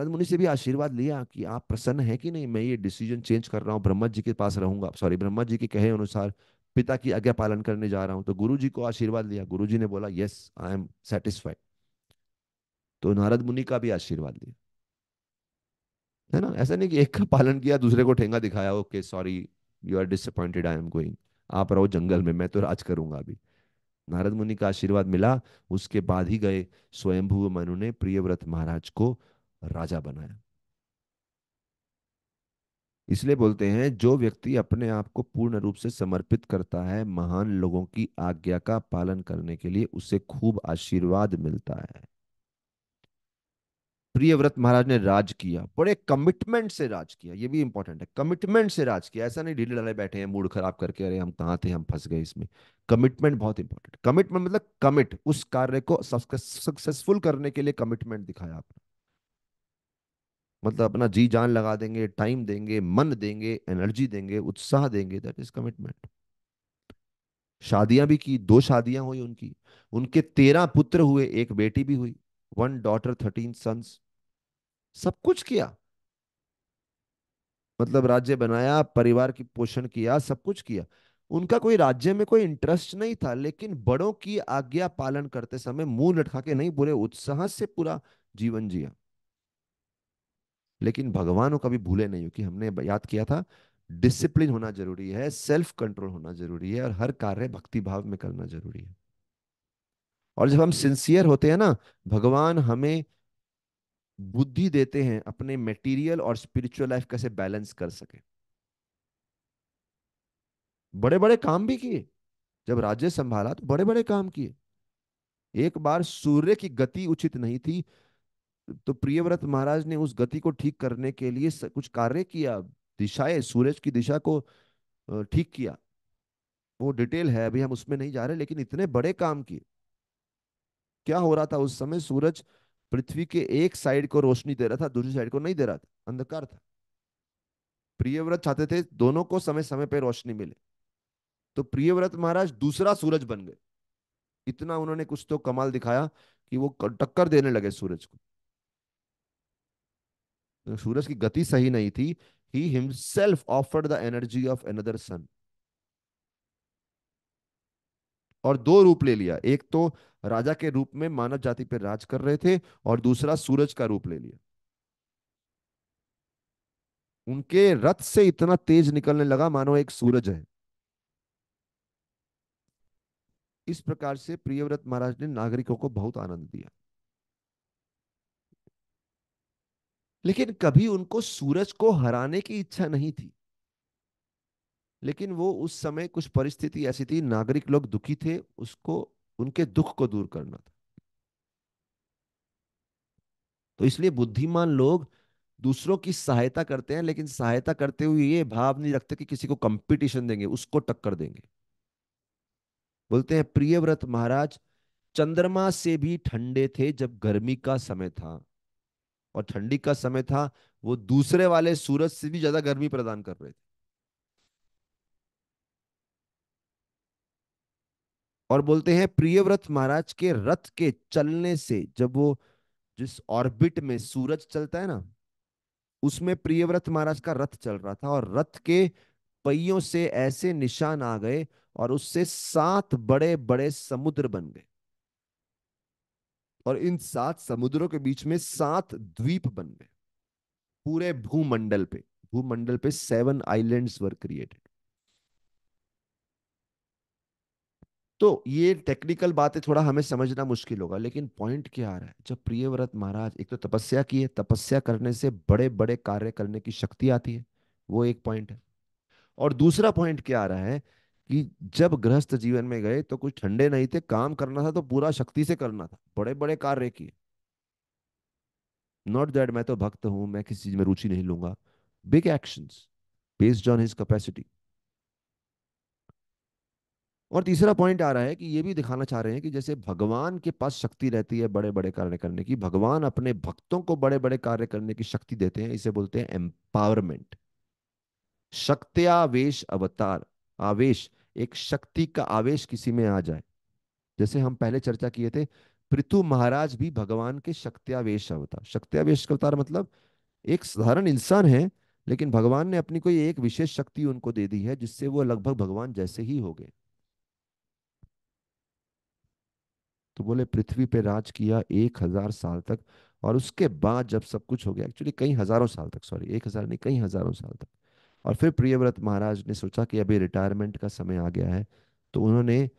A: मुनि से भी आशीर्वाद लिया कि आप प्रसन्न हैं कि नहीं, मैं ये डिसीजन चेंज कर रहा हूँ, ब्रह्मा जी के पास रहूंगा, सॉरी, ब्रह्मा जी के कहे अनुसार पिता की आज्ञा पालन करने जा रहा हूं। तो गुरु जी को आशीर्वाद लिया, गुरु जी ने बोला यस आई एम सेटिस्फाइड। तो नारद मुनि का भी आशीर्वाद लिया, है ना। ऐसा नहीं कि एक का पालन किया, दूसरे को ठेंगा दिखाया, okay sorry, you are disappointed, I am going, आप रहो जंगल में, मैं तो राज करूंगा अभी। नारद मुनि का आशीर्वाद मिला, उसके बाद ही गए स्वयंभू मनु ने प्रियव्रत महाराज को राजा बनाया। इसलिए बोलते हैं, जो व्यक्ति अपने आप को पूर्ण रूप से समर्पित करता है महान लोगों की आज्ञा का पालन करने के लिए, उसे खूब आशीर्वाद मिलता है। प्रियव्रत महाराज ने राज किया, बड़े कमिटमेंट से राज किया, ये भी इंपॉर्टेंट है, कमिटमेंट से राज किया। ऐसा नहीं ढीले ढाले बैठे हैं मूड खराब करके, अरे हम कहाँ थे, हम फंस गए इसमें। कमिटमेंट बहुत इंपॉर्टेंट। कमिटमेंट मतलब कमिट, उस कार्य को सक्सेसफुल करने के लिए कमिटमेंट दिखाया आपने। मतलब अपना जी जान लगा देंगे, टाइम देंगे, मन देंगे, एनर्जी देंगे, उत्साह देंगे, दैट इज कमिटमेंट। शादियां भी की, 2 शादियां हुई उनकी, उनके 13 पुत्र हुए, एक बेटी भी हुई, 1 डॉटर 13 सन्स, सब कुछ किया। मतलब राज्य बनाया, परिवार की पोषण किया, सब कुछ किया। उनका कोई राज्य में कोई इंटरेस्ट नहीं था, लेकिन बड़ों की आज्ञा पालन करते समय मुंह लटका के नहीं, पूरे उत्साह से पूरा जीवन जिया। लेकिन भगवान को कभी भूले नहीं हो कि हमने याद किया था, डिसिप्लिन होना जरूरी है, सेल्फ कंट्रोल होना जरूरी है, और हर कार्य भक्ति भाव में करना जरूरी है। और जब हम सिंसियर होते हैं ना, भगवान हमें बुद्धि देते हैं अपने मेटीरियल और स्पिरिचुअल लाइफ कैसे बैलेंस कर सके। बड़े बड़े काम भी किए, जब राज्य संभाला तो बड़े बड़े काम किए। एक बार सूर्य की गति उचित नहीं थी, तो प्रियव्रत महाराज ने उस गति को ठीक करने के लिए कुछ कार्य किया, दिशाएं, सूरज की दिशा को ठीक किया। वो डिटेल है, अभी हम उसमें नहीं जा रहे, लेकिन इतने बड़े काम किए। क्या हो रहा था उस समय, सूरज पृथ्वी के एक साइड को रोशनी दे रहा था, दूसरी साइड को नहीं दे रहा था, अंधकार था। प्रियव्रत चाहते थे दोनों को समय समय पे रोशनी मिले, तो प्रियव्रत महाराज दूसरा सूरज बन गए। इतना उन्होंने कुछ तो कमाल दिखाया कि वो टक्कर देने लगे सूरज को। तो सूरज की गति सही नहीं थी। He himself offered the energy of another sun, और दो रूप ले लिया, एक तो राजा के रूप में मानव जाति पर राज कर रहे थे, और दूसरा सूरज का रूप ले लिया। उनके रथ से इतना तेज निकलने लगा मानो एक सूरज है। इस प्रकार से प्रियव्रत महाराज ने नागरिकों को बहुत आनंद दिया। लेकिन कभी उनको सूरज को हराने की इच्छा नहीं थी। लेकिन वो उस समय कुछ परिस्थिति ऐसी थी, नागरिक लोग दुखी थे, उसको, उनके दुख को दूर करना था। तो इसलिए बुद्धिमान लोग दूसरों की सहायता करते हैं, लेकिन सहायता करते हुए ये भाव नहीं रखते कि किसी को कंपटीशन देंगे, उसको टक्कर देंगे। बोलते हैं प्रियव्रत महाराज चंद्रमा से भी ठंडे थे जब गर्मी का समय था, और ठंडी का समय था, वो दूसरे वाले सूरज से भी ज्यादा गर्मी प्रदान कर रहे थे। और बोलते हैं प्रियव्रत महाराज के रथ के चलने से, जब वो जिस ऑर्बिट में सूरज चलता है ना, उसमें प्रियव्रत महाराज का रथ चल रहा था, और रथ के पहियों से ऐसे निशान आ गए, और उससे 7 बड़े बड़े समुद्र बन गए, और इन 7 समुद्रों के बीच में 7 द्वीप बन गए। पूरे भूमंडल पे, भूमंडल पे 7 आइलैंड्स वर क्रिएटेड। तो ये टेक्निकल बातें थोड़ा हमें समझना मुश्किल होगा, लेकिन पॉइंट क्या आ रहा है, जब प्रियव्रत महाराज एक तो तपस्या की है, तपस्या करने से बड़े बड़े कार्य करने की शक्ति आती है, वो एक पॉइंट है। और दूसरा पॉइंट क्या आ रहा है कि जब गृहस्थ जीवन में गए तो कुछ ठंडे नहीं थे, काम करना था तो पूरा शक्ति से करना था, बड़े बड़े कार्य किए। नॉट दैट मैं तो भक्त हूं, मैं किसी चीज में रुचि नहीं लूंगा। Big actions based on his capacity. और तीसरा पॉइंट आ रहा है कि ये भी दिखाना चाह रहे हैं कि जैसे भगवान के पास शक्ति रहती है बड़े बड़े कार्य करने की, भगवान अपने भक्तों को बड़े बड़े कार्य करने की शक्ति देते हैं, इसे बोलते हैं एम्पावरमेंट। शक्त्यावेश अवतार, आवेश, एक शक्ति का आवेश किसी में आ जाए। जैसे हम पहले चर्चा किए थे, पृथु महाराज भी भगवान के शक्त्यावेश अवतार। शक्त्यावेश अवतार मतलब एक साधारण इंसान है, लेकिन भगवान ने अपनी कोई एक विशेष शक्ति उनको दे दी है, जिससे वो लगभग भगवान जैसे ही हो गए। तो बोले पृथ्वी पे राज किया 1,000 साल तक, और उसके बाद जब सब कुछ हो गया, एक्चुअली कई हजारों साल तक, सॉरी 1,000 नहीं, कई हजारों साल तक। और फिर प्रियव्रत महाराज ने सोचा कि अभी रिटायरमेंट का समय आ गया है, तो उन्होंने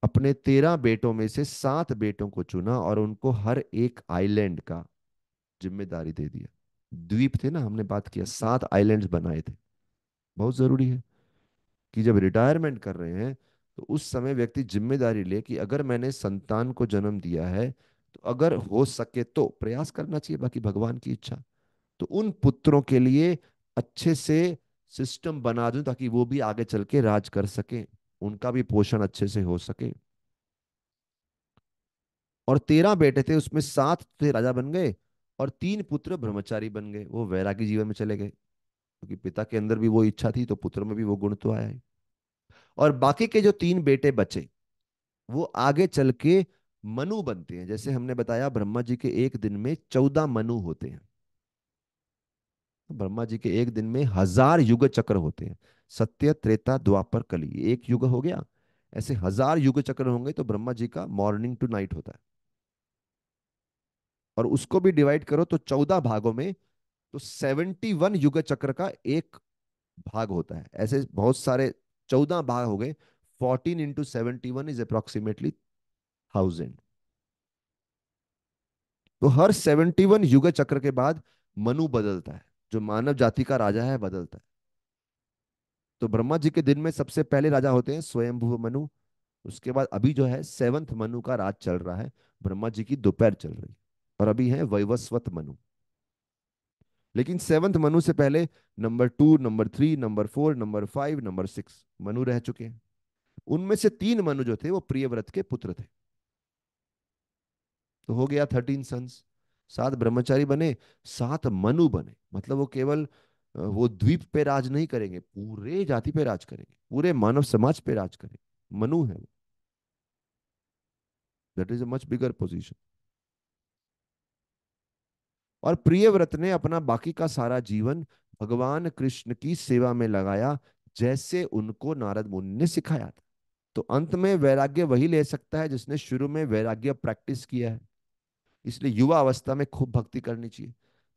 A: अपने 13 बेटों में से 7 बेटों को चुना, और उनको हर एक आइलैंड का जिम्मेदारी दे दिया। द्वीप थे ना, हमने बात किया, 7 आइलैंड्स बनाए थे। बहुत जरूरी है कि जब रिटायरमेंट कर रहे हैं, तो उस समय व्यक्ति जिम्मेदारी ले कि अगर मैंने संतान को जन्म दिया है, तो अगर हो सके तो प्रयास करना चाहिए, बाकी भगवान की इच्छा। तो उन पुत्रों के लिए अच्छे से सिस्टम बना दूं, ताकि वो भी आगे चल के राज कर सके, उनका भी पोषण अच्छे से हो सके। और 13 बेटे थे, उसमें 7 थे राजा बन गए, और 3 पुत्र ब्रह्मचारी बन गए, वो वैरागी जीवन में चले गए, क्योंकि पिता के अंदर भी वो इच्छा थी, तो पुत्र में भी वो गुण तो आया है। और बाकी के जो 3 बेटे बचे, वो आगे चल के मनु बनते हैं। जैसे हमने बताया, ब्रह्मा जी के एक दिन में 14 मनु होते हैं। ब्रह्मा जी के एक दिन में 1,000 युग चक्र होते हैं। सत्य, त्रेता, द्वापर, कली, एक युग हो गया। ऐसे 1,000 युग चक्र होंगे, तो ब्रह्मा जी का मॉर्निंग टू नाइट होता है। और उसको भी डिवाइड करो तो 14 भागों में तो 71 युग चक्र का एक भाग होता है, ऐसे बहुत सारे 14 भाग हो गए। 14 × 71 इज अप्रोक्सीमेटली 1000। तो हर 71 युग चक्र के बाद मनु बदलता है, जो मानव जाति का राजा है बदलता है। तो ब्रह्मा जी के दिन में सबसे पहले राजा होते हैं स्वयंभू मनु। उसके बाद अभी जो है सेवंथ मनु का राज चल रहा है, ब्रह्मा जी की दोपहर चल रही है। और अभी है वैवस्वत मनु। लेकिन सेवंथ मनु से पहले number 2, number 3, number 4, number 5, number 6 Manu रह चुके हैं। उनमें से 3 मनु जो थे वो प्रियव्रत के पुत्र थे। तो हो गया 13 सन्स। 7 ब्रह्मचारी बने, 7 मनु बने। मतलब वो केवल वो द्वीप पे राज नहीं करेंगे, पूरे जाति पे राज करेंगे, पूरे मानव समाज पे राज करेंगे। मनु है वो। That is a much bigger position. और प्रियव्रत ने अपना बाकी का सारा जीवन भगवान कृष्ण की सेवा में लगाया, जैसे उनको नारद मुनि ने सिखाया था। तो अंत में वैराग्य वही ले सकता है जिसने शुरू में वैराग्य प्रैक्टिस किया है। इसलिए युवा अवस्था में खूब भक्ति करनी चाहिए,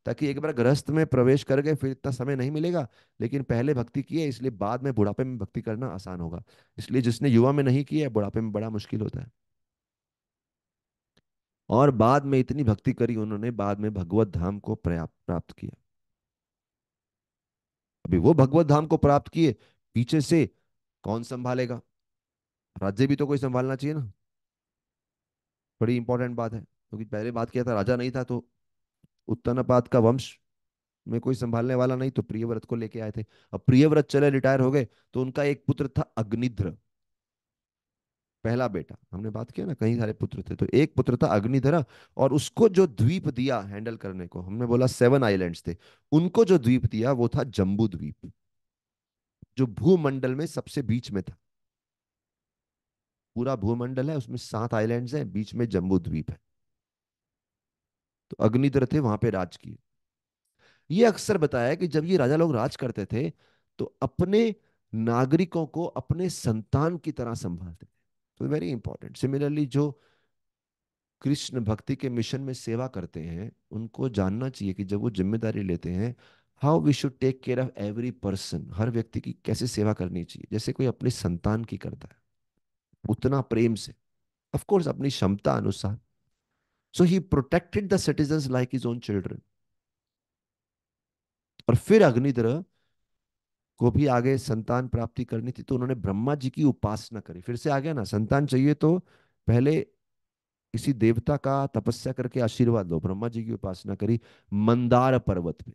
A: ताकि एक बार गृहस्थ में प्रवेश कर गए फिर इतना समय नहीं मिलेगा। लेकिन पहले भक्ति की है, इसलिए बाद में बुढ़ापे में भक्ति करना आसान होगा। इसलिए जिसने युवा में नहीं किया है, बुढ़ापे में बड़ा मुश्किल होता है। और बाद में इतनी भक्ति करी उन्होंने, बाद में भगवत धाम को प्राप्त किया। अभी वो भगवत धाम को प्राप्त किए, पीछे से कौन संभालेगा? राज्य भी तो कोई संभालना चाहिए ना। बड़ी इंपॉर्टेंट बात है, क्योंकि पहले बात किया था राजा नहीं था, तो उत्तनपाद का वंश में कोई संभालने वाला नहीं, तो प्रियव्रत को लेके आए थे। अब प्रियव्रत चले रिटायर हो गए, तो उनका एक पुत्र था अग्निध्र, पहला बेटा। हमने बात किया ना, कई सारे पुत्र थे, तो एक पुत्र था अग्निध्र। और उसको जो द्वीप दिया हैंडल करने को, हमने बोला 7 आइलैंड्स थे, उनको जो द्वीप दिया वो था जम्बू द्वीप, जो भूमंडल में सबसे बीच में था। पूरा भूमंडल है, उसमें 7 आइलैंड्स हैं, बीच में जम्बू द्वीप है। तो अग्निध्र थे, वहां पे राज किए। ये अक्सर बताया है कि जब ये राजा लोग राज करते थे, तो अपने नागरिकों को अपने संतान की तरह संभालते थे। तो वेरी इंपॉर्टेंट। सिमिलरली जो कृष्ण भक्ति के मिशन में सेवा करते हैं, उनको जानना चाहिए कि जब वो जिम्मेदारी लेते हैं, how we should take care of every person. हर व्यक्ति की कैसे सेवा करनी चाहिए, जैसे कोई अपने संतान की करता है, उतना प्रेम से, ऑफ कोर्स अपनी क्षमता अनुसार। So he protected the citizens like his own children. और फिर अग्निध्र को भी आगे संतान प्राप्ति करनी थी, तो उन्होंने ब्रह्मा जी की उपासना करी। फिर से आ गया ना, संतान चाहिए तो पहले किसी देवता का तपस्या करके आशीर्वाद लो। ब्रह्मा जी की उपासना करी मंदार पर्वत पे।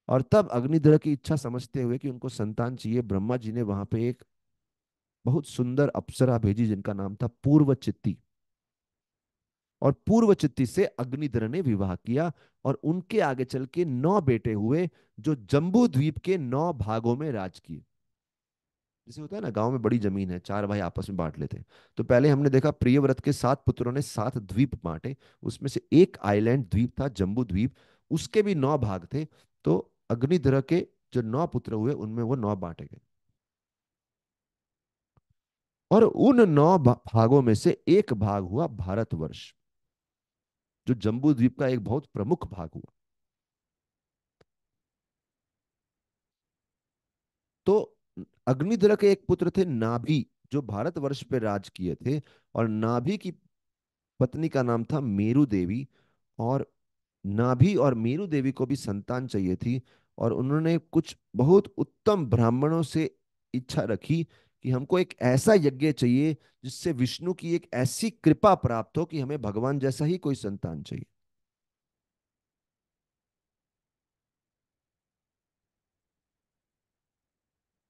A: और तब अग्निध्र की इच्छा समझते हुए कि उनको संतान चाहिए, ब्रह्मा जी ने वहां पे एक बहुत सुंदर अप्सरा भेजी, जिनका नाम था पूर्व चित्ती। और पूर्व चित्ती से अग्निध्र ने विवाह किया, और उनके आगे चल के 9 बेटे हुए, जो जम्बू द्वीप के 9 भागों में राज किए। जैसे होता है ना, गांव में बड़ी जमीन है, 4 भाई आपस में बांट लेते हैं। तो पहले हमने देखा प्रियव्रत के 7 पुत्रों ने 7 द्वीप बांटे। उसमें से एक आइलैंड द्वीप था जम्बू द्वीप, उसके भी 9 भाग थे। तो अग्निध्र के जो 9 पुत्र हुए, उनमें वो 9 बांटे गए। और उन 9 भागों में से एक भाग हुआ भारतवर्ष, जो जम्बू द्वीप का एक बहुत प्रमुख भाग हुआ। तो अग्निध्र के एक पुत्र थे नाभि, जो भारतवर्ष पे राज किए थे। और नाभि की पत्नी का नाम था मेरु देवी। और नाभि और मेरु देवी को भी संतान चाहिए थी। और उन्होंने कुछ बहुत उत्तम ब्राह्मणों से इच्छा रखी कि हमको एक ऐसा यज्ञ चाहिए जिससे विष्णु की एक ऐसी कृपा प्राप्त हो कि हमें भगवान जैसा ही कोई संतान चाहिए।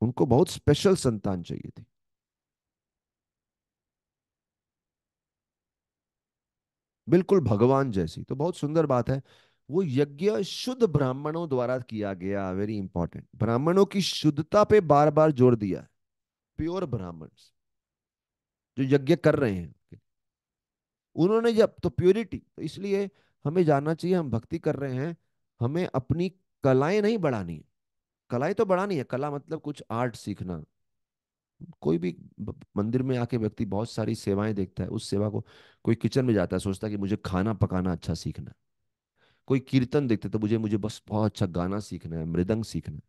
A: उनको बहुत स्पेशल संतान चाहिए थी, बिल्कुल भगवान जैसी। तो बहुत सुंदर बात है। वो यज्ञ शुद्ध ब्राह्मणों द्वारा किया गया, वेरी इंपॉर्टेंट। ब्राह्मणों की शुद्धता पे बार बार जोर दिया है। प्योर ब्राह्मण्स जो यज्ञ कर रहे हैं, उन्होंने जब तो प्योरिटी, तो इसलिए हमें जानना चाहिए, हम भक्ति कर रहे हैं, हमें अपनी कलाएं नहीं बढ़ानी है। कलाएं तो बढ़ानी है, कला मतलब कुछ आर्ट सीखना। कोई भी मंदिर में आके व्यक्ति बहुत सारी सेवाएं देखता है, उस सेवा को, कोई किचन में जाता है सोचता है कि मुझे खाना पकाना अच्छा सीखना है। कोई कीर्तन देखते तो मुझे मुझे बस बहुत अच्छा गाना सीखना है, मृदंग सीखना है।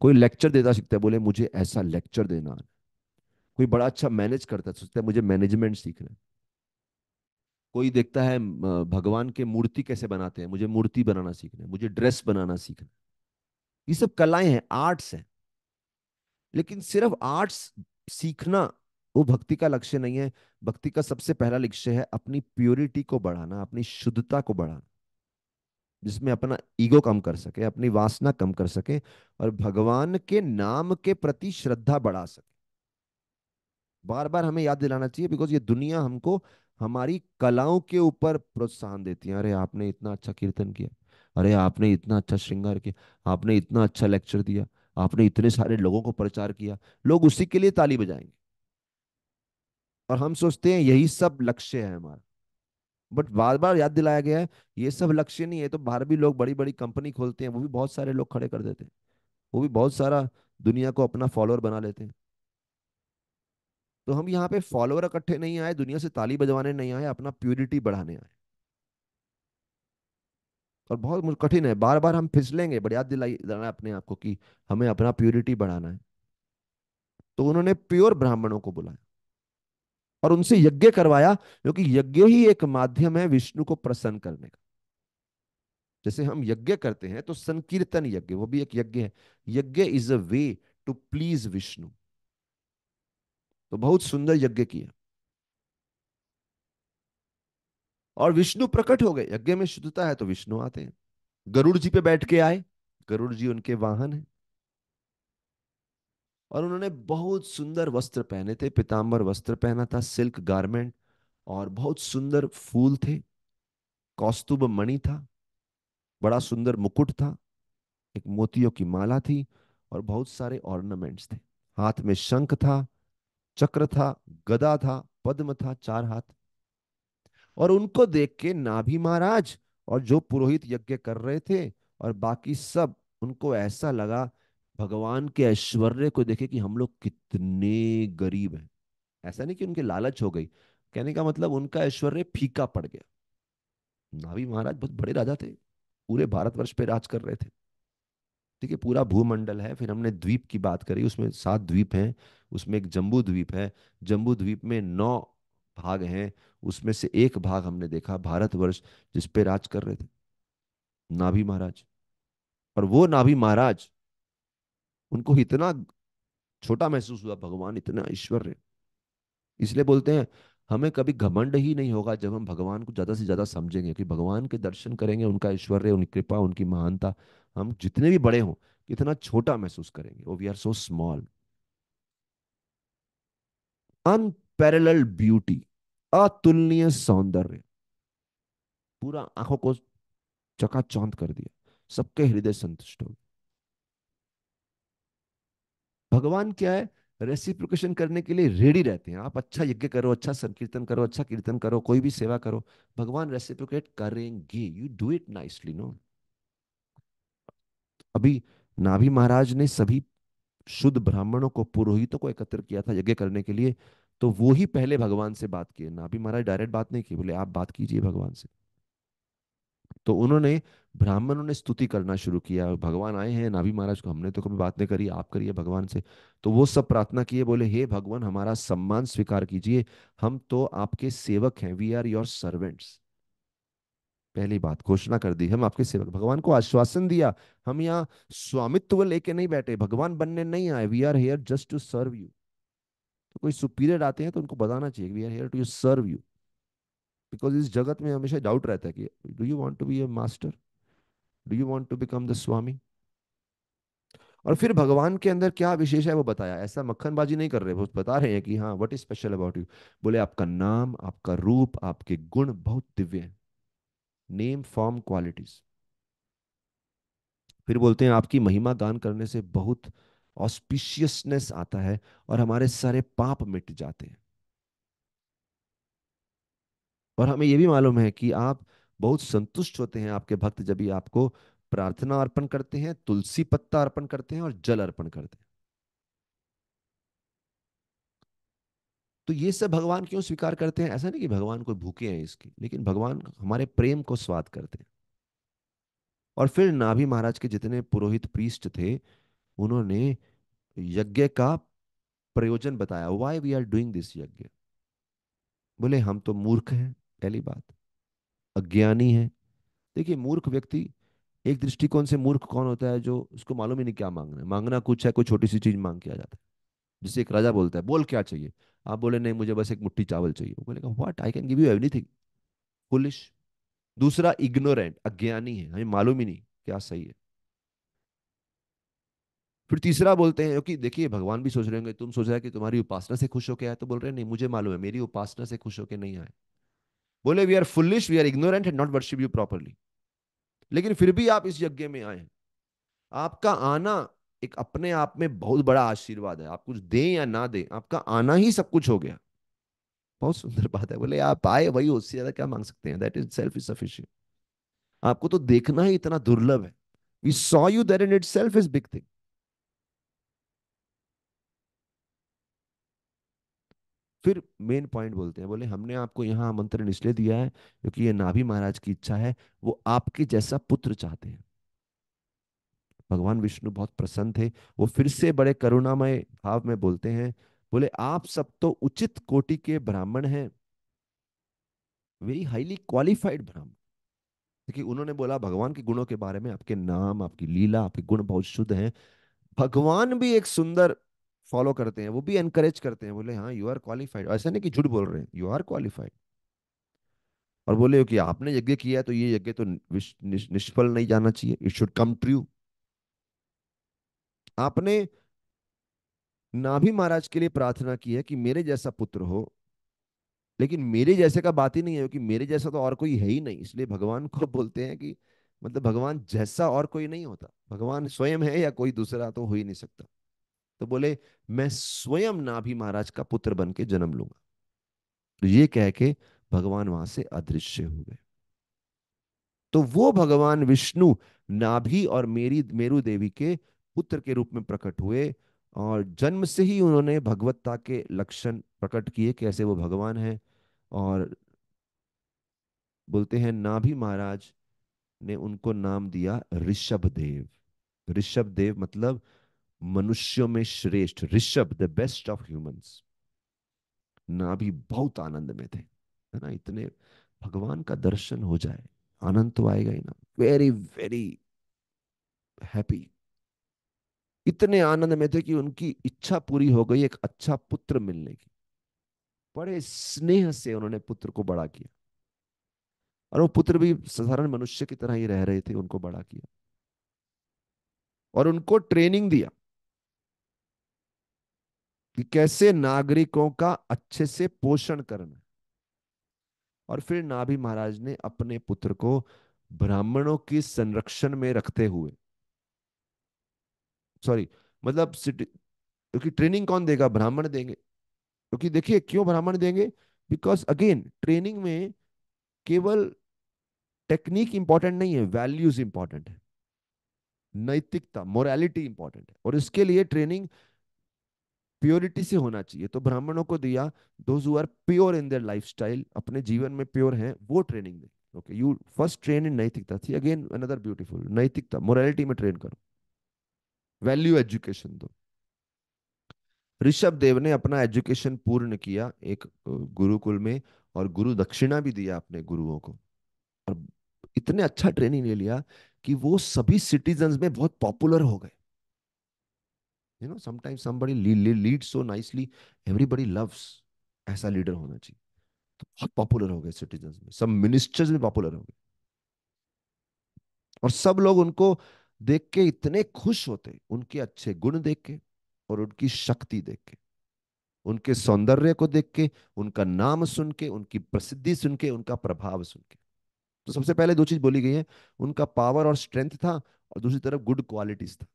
A: कोई लेक्चर देता सीखता है, बोले मुझे ऐसा लेक्चर देना है। कोई बड़ा अच्छा मैनेज करता है, सोचता है मुझे मैनेजमेंट सीखना है। कोई देखता है भगवान के मूर्ति कैसे बनाते हैं, मुझे मूर्ति बनाना सीखना है, मुझे ड्रेस बनाना सीखना है। ये सब कलाएं हैं, आर्ट्स हैं। लेकिन सिर्फ आर्ट्स सीखना वो भक्ति का लक्ष्य नहीं है। भक्ति का सबसे पहला लक्ष्य है अपनी प्योरिटी को बढ़ाना, अपनी शुद्धता को बढ़ाना, जिसमें अपना ईगो कम कर सके, अपनी वासना कम कर सके, और भगवान के नाम के प्रति श्रद्धा बढ़ा सके। बार बार हमें याद दिलाना चाहिए, बिकॉज ये दुनिया हमको हमारी कलाओं के ऊपर प्रोत्साहन देती है। अरे आपने इतना अच्छा कीर्तन किया, अरे आपने इतना अच्छा श्रृंगार किया, आपने इतना अच्छा लेक्चर दिया, आपने इतने सारे लोगों को प्रचार किया। लोग उसी के लिए ताली बजाएंगे, और हम सोचते हैं यही सब लक्ष्य है हमारा। बट बार बार याद दिलाया गया है, ये सब लक्ष्य नहीं है। तो बाहर भी लोग बड़ी बड़ी कंपनी खोलते हैं, वो भी बहुत सारे लोग खड़े कर देते हैं, वो भी बहुत सारा दुनिया को अपना फॉलोअर बना लेते हैं। तो हम यहाँ पे फॉलोअर इकट्ठे नहीं आए, दुनिया से ताली बजवाने नहीं आए, अपना प्यूरिटी बढ़ाने आए। और बहुत कठिन है, बार बार हम फिसलेंगे, बट याद दिलाना है अपने आप को कि हमें अपना प्यूरिटी बढ़ाना है। तो उन्होंने प्योर ब्राह्मणों को बुलाया और उनसे यज्ञ करवाया, क्योंकि यज्ञ ही एक माध्यम है विष्णु को प्रसन्न करने का। जैसे हम यज्ञ करते हैं तो संकीर्तन यज्ञ वो भी एक यज्ञ है। Yajna is a way to please Vishnu. तो बहुत सुंदर यज्ञ किया, और विष्णु प्रकट हो गए। यज्ञ में शुद्धता है तो विष्णु आते हैं। गरुड़ जी पे बैठ के आए, गरुड़ जी उनके वाहन है। और उन्होंने बहुत सुंदर वस्त्र पहने थे, पीताम्बर वस्त्र पहना था, सिल्क गारमेंट, और बहुत सुंदर फूल थे, कौस्तुभ मणि था, बड़ा सुंदर मुकुट था, एक मोतियों की माला थी, और बहुत सारे ऑर्नामेंट्स थे। हाथ में शंख था, चक्र था, गदा था, पद्म था, चार हाथ। और उनको देख के नाभि महाराज और जो पुरोहित यज्ञ कर रहे थे और बाकी सब, उनको ऐसा लगा भगवान के ऐश्वर्य को देखे कि हम लोग कितने गरीब हैं। ऐसा नहीं कि उनके लालच हो गई, कहने का मतलब उनका ऐश्वर्य फीका पड़ गया। नाभि महाराज बहुत बड़े राजा थे, पूरे भारतवर्ष पे राज कर रहे थे। ठीक है, पूरा भूमंडल है। फिर हमने द्वीप की बात करी, उसमें 7 द्वीप हैं, उसमें एक जम्बू द्वीप है। जम्बू द्वीप में 9 भाग हैं, उसमें से एक भाग हमने देखा भारतवर्ष, जिस पे राज कर रहे थे नाभि महाराज। और वो नाभि महाराज, उनको इतना छोटा महसूस हुआ, भगवान इतना ऐश्वर्य। इसलिए बोलते हैं हमें कभी घमंड ही नहीं होगा जब हम भगवान को ज्यादा से ज्यादा समझेंगे, कि भगवान के दर्शन करेंगे, उनका ऐश्वर्य, उनकी कृपा, उनकी महानता, हम जितने भी बड़े हों कितना छोटा महसूस करेंगे। Oh we are so small. Unparalleled beauty, अतुलनीय सौंदर्य, पूरा आंखों को चकाचौंध कर दिया, सबके हृदय संतुष्ट हो गए। भगवान क्या है, रेसिप्रोकेशन करने के लिए रेडी रहते हैं। आप अच्छा यज्ञ करो, अच्छा संकीर्तन करो, अच्छा कीर्तन करो, कोई भी सेवा करो, भगवान रेसिप्रोकेट करेंगे। You do it nicely, no. अभी नाभि महाराज ने सभी शुद्ध ब्राह्मणों को, पुरोहितों को एकत्र किया था यज्ञ करने के लिए। तो वो ही पहले भगवान से बात किए, नाभि महाराज डायरेक्ट बात नहीं की, बोले आप बात कीजिए भगवान से। तो उन्होंने, ब्राह्मणों ने स्तुति करना शुरू किया, भगवान आए हैं नाभि महाराज को, हमने तो कभी बात नहीं करी, आप करिए भगवान से। तो वो सब प्रार्थना किए, बोले हे भगवान हमारा सम्मान स्वीकार कीजिए, हम तो आपके सेवक हैं, वी आर योर सर्वेंट्स। पहली बात घोषणा कर दी, हम आपके सेवक। भगवान को आश्वासन दिया, हम यहाँ स्वामित्व लेके नहीं बैठे, भगवान बनने नहीं आए, we are here just to serve you. तो कोई सुपीरियर आते हैं तो उनको बताना चाहिए, we are here to serve you. Because इस जगत में हमेशा डाउट रहता है कि do you want to be a master, do you want to become the swami. और फिर भगवान के अंदर क्या विशेष है वो बताया, ऐसा मक्खनबाजी नहीं कर रहे, वो बता रहे हैं कि हाँ what is special about you. बोले आपका नाम, आपका रूप, आपके गुण बहुत दिव्य हैं, नेम फॉर्म क्वालिटीज। फिर बोलते हैं आपकी महिमा गान करने से बहुत ऑस्पिशियसनेस आता है, और हमारे सारे पाप मिट जाते हैं। और हमें यह भी मालूम है कि आप बहुत संतुष्ट होते हैं, आपके भक्त जब भी आपको प्रार्थना अर्पण करते हैं, तुलसी पत्ता अर्पण करते हैं और जल अर्पण करते हैं। तो ये सब भगवान क्यों स्वीकार करते हैं? ऐसा नहीं कि भगवान को भूखे हैं इसकी, लेकिन भगवान हमारे प्रेम को स्वाद करते हैं। और फिर नाभि महाराज के जितने पुरोहित प्रीस्ट थे, उन्होंने यज्ञ का प्रयोजन बताया, why we are doing this yajna. बोले हम तो मूर्ख हैं, पहली बात, अज्ञानी है। देखिए मूर्ख व्यक्ति, एक दृष्टिकोण से मूर्ख कौन होता है? जो उसको मालूम ही नहीं क्या मांगना है, मांगना कुछ है, कोई छोटी सी चीज मांग के आ जाता है। जिसे एक राजा बोलता है, बोल क्या चाहिए? आप बोले नहीं मुझे बस एक मुट्ठी चावल चाहिए, वो बोलेगा what, I can give you everything. Foolish. दूसरा इग्नोरेंट, अज्ञानी है, हमें मालूम ही नहीं क्या सही है। फिर तीसरा बोलते हैं, क्योंकि देखिए भगवान भी सोच रहे होंगे, तुम सोच रहे हो कि तुम्हारी उपासना से खुश होके आए, तो बोल रहे हैं नहीं मुझे मालूम है मेरी उपासना से खुश होके नहीं आए। बोले we are foolish, we are ignorant and not worship you properly. लेकिन फिर भी आप इस यज्ञ में आए हैं। आपका आना एक अपने आप में बहुत बड़ा आशीर्वाद है। आप कुछ दें या ना दें, आपका आना ही सब कुछ हो गया। बहुत सुंदर बात है। बोले आप आए वही, उससे ज्यादा क्या मांग सकते हैं? That is self is sufficient. आपको तो देखना ही इतना दुर्लभ है। We saw you, that in itself is big thing. फिर मेन पॉइंट बोलते हैं, बोले हमने आपको यहाँ आमंत्रण इसलिए दिया है क्योंकि ये नाभि महाराज की इच्छा है, वो आपके जैसा पुत्र चाहते हैं। भगवान विष्णु बहुत प्रसन्न थे। वो फिर से बड़े करुणामय भाव में बोलते हैं, बोले आप सब तो उचित कोटि के ब्राह्मण हैं, वेरी हाईली क्वालिफाइड ब्राह्मण। देखिए उन्होंने बोला भगवान के गुणों के बारे में, आपके नाम, आपकी लीला, आपके गुण बहुत शुद्ध हैं। भगवान भी एक सुंदर फॉलो करते हैं, वो भी एनकरेज करते हैं। बोले हाँ यू आर क्वालिफाइड, ऐसा नहीं कि झूठ बोल रहे हैं, यू आर क्वालिफाइड। और बोले कि आपने यज्ञ किया है तो ये यज्ञ तो निष्फल नहीं जाना चाहिए, इट शुड कम ट्रू। आपने नाभि महाराज के लिए प्रार्थना की है कि मेरे जैसा पुत्र हो, लेकिन मेरे जैसे का बात ही नहीं है, क्योंकि मेरे जैसा तो और कोई है ही नहीं। इसलिए भगवान को बोलते हैं कि मतलब भगवान जैसा और कोई नहीं होता, भगवान स्वयं है या कोई दूसरा तो हो ही नहीं सकता। तो बोले मैं स्वयं नाभि महाराज का पुत्र बन के जन्म लूंगा। तो ये कह के भगवान वहां से अदृश्य हो गए। तो वो भगवान विष्णु नाभि और मेरी मेरु देवी के पुत्र के रूप में प्रकट हुए। और जन्म से ही उन्होंने भगवत्ता के लक्षण प्रकट किए, कैसे वो भगवान है। और बोलते हैं नाभि महाराज ने उनको नाम दिया ऋषभ देव। ऋषभ देव मतलब मनुष्यों में श्रेष्ठ, Rishabh the best of humans. नाभि बहुत आनंद में थे, है ना। इतने भगवान का दर्शन हो जाए, आनंद तो आएगा ही ना। Very very happy. इतने आनंद में थे कि उनकी इच्छा पूरी हो गई, एक अच्छा पुत्र मिलने की। बड़े स्नेह से उन्होंने पुत्र को बड़ा किया। और वो पुत्र भी साधारण मनुष्य की तरह ही रह रहे थे, उनको बड़ा किया और उनको ट्रेनिंग दिया कि कैसे नागरिकों का अच्छे से पोषण करना है। और फिर नाभि महाराज ने अपने पुत्र को ब्राह्मणों की संरक्षण में रखते हुए, सॉरी, मतलब सिटी, क्योंकि ट्रेनिंग कौन देगा? ब्राह्मण देंगे। क्योंकि देखिए क्यों ब्राह्मण देंगे? बिकॉज अगेन ट्रेनिंग में केवल टेक्निक इंपॉर्टेंट नहीं है, वैल्यूज इंपॉर्टेंट है, नैतिकता, मोरालिटी इंपॉर्टेंट है। और इसके लिए ट्रेनिंग प्योरिटी से होना चाहिए। तो ब्राह्मणों को दिया, those who are pure in their lifestyle, अपने जीवन में प्योर हैं, वो ट्रेनिंग दे। Okay, you first train in नैतिकता थी, अगेन अनदर ब्यूटीफुल, नैतिकता, मोरालिटी में ट्रेन करो, वैल्यू एजुकेशन दो। ऋषभ देव ने अपना एजुकेशन पूर्ण किया एक गुरुकुल में, और गुरु दक्षिणा भी दिया अपने गुरुओं को। और इतने अच्छा ट्रेनिंग ले लिया कि वो सभी सिटीजन्स में बहुत पॉपुलर हो गए। You know sometimes somebody lead so nicely, everybody loves, ऐसा लीडर होना चाहिए। तो बहुत पॉपुलर हो गए सिटीजन्स में, सब मिनिस्टर्स में पॉपुलर हो गए। और सब लोग उनको देख के इतने खुश होते, उनके अच्छे गुण देख के, और उनकी शक्ति देख के, उनके सौंदर्य को देख के, उनका नाम सुन के, उनकी प्रसिद्धि सुन के, उनका प्रभाव सुन के। तो सबसे पहले दो चीज बोली गई है, उनका पावर और स्ट्रेंथ था, और दूसरी तरफ गुड क्वालिटीज था।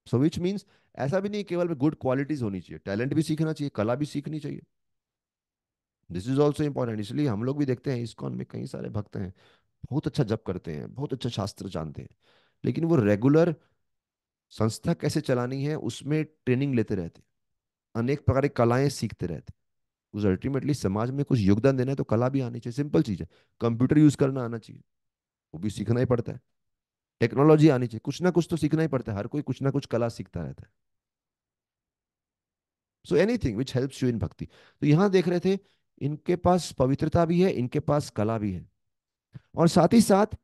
A: सो विच मीन्स ऐसा भी नहीं केवल गुड क्वालिटीज होनी चाहिए, टैलेंट भी सीखना चाहिए, कला भी सीखनी चाहिए। This is also important. इसलिए हम लोग भी देखते हैं इस्कॉन में कई सारे भक्त हैं, बहुत अच्छा जप करते हैं, बहुत अच्छा शास्त्र जानते हैं, लेकिन वो रेगुलर संस्था कैसे चलानी है उसमें ट्रेनिंग लेते रहते हैं, अनेक प्रकार की कलाएं सीखते रहते हैं। उस अल्टीमेटली समाज में कुछ योगदान देना है तो कला भी आनी चाहिए, सिंपल चीज है। कंप्यूटर यूज करना आना चाहिए, वो भी सीखना ही पड़ता है। टेक्नोलॉजी आनी चाहिए, कुछ ना कुछ तो सीखना ही पड़ता है, हर कोई कुछ ना कुछ कला सीखता रहता है। So anything which helps you in भक्ति। तो यहां देख रहे थे, इनके पास पवित्रता भी है, इनके पास कला भी है, और साथ ही साथ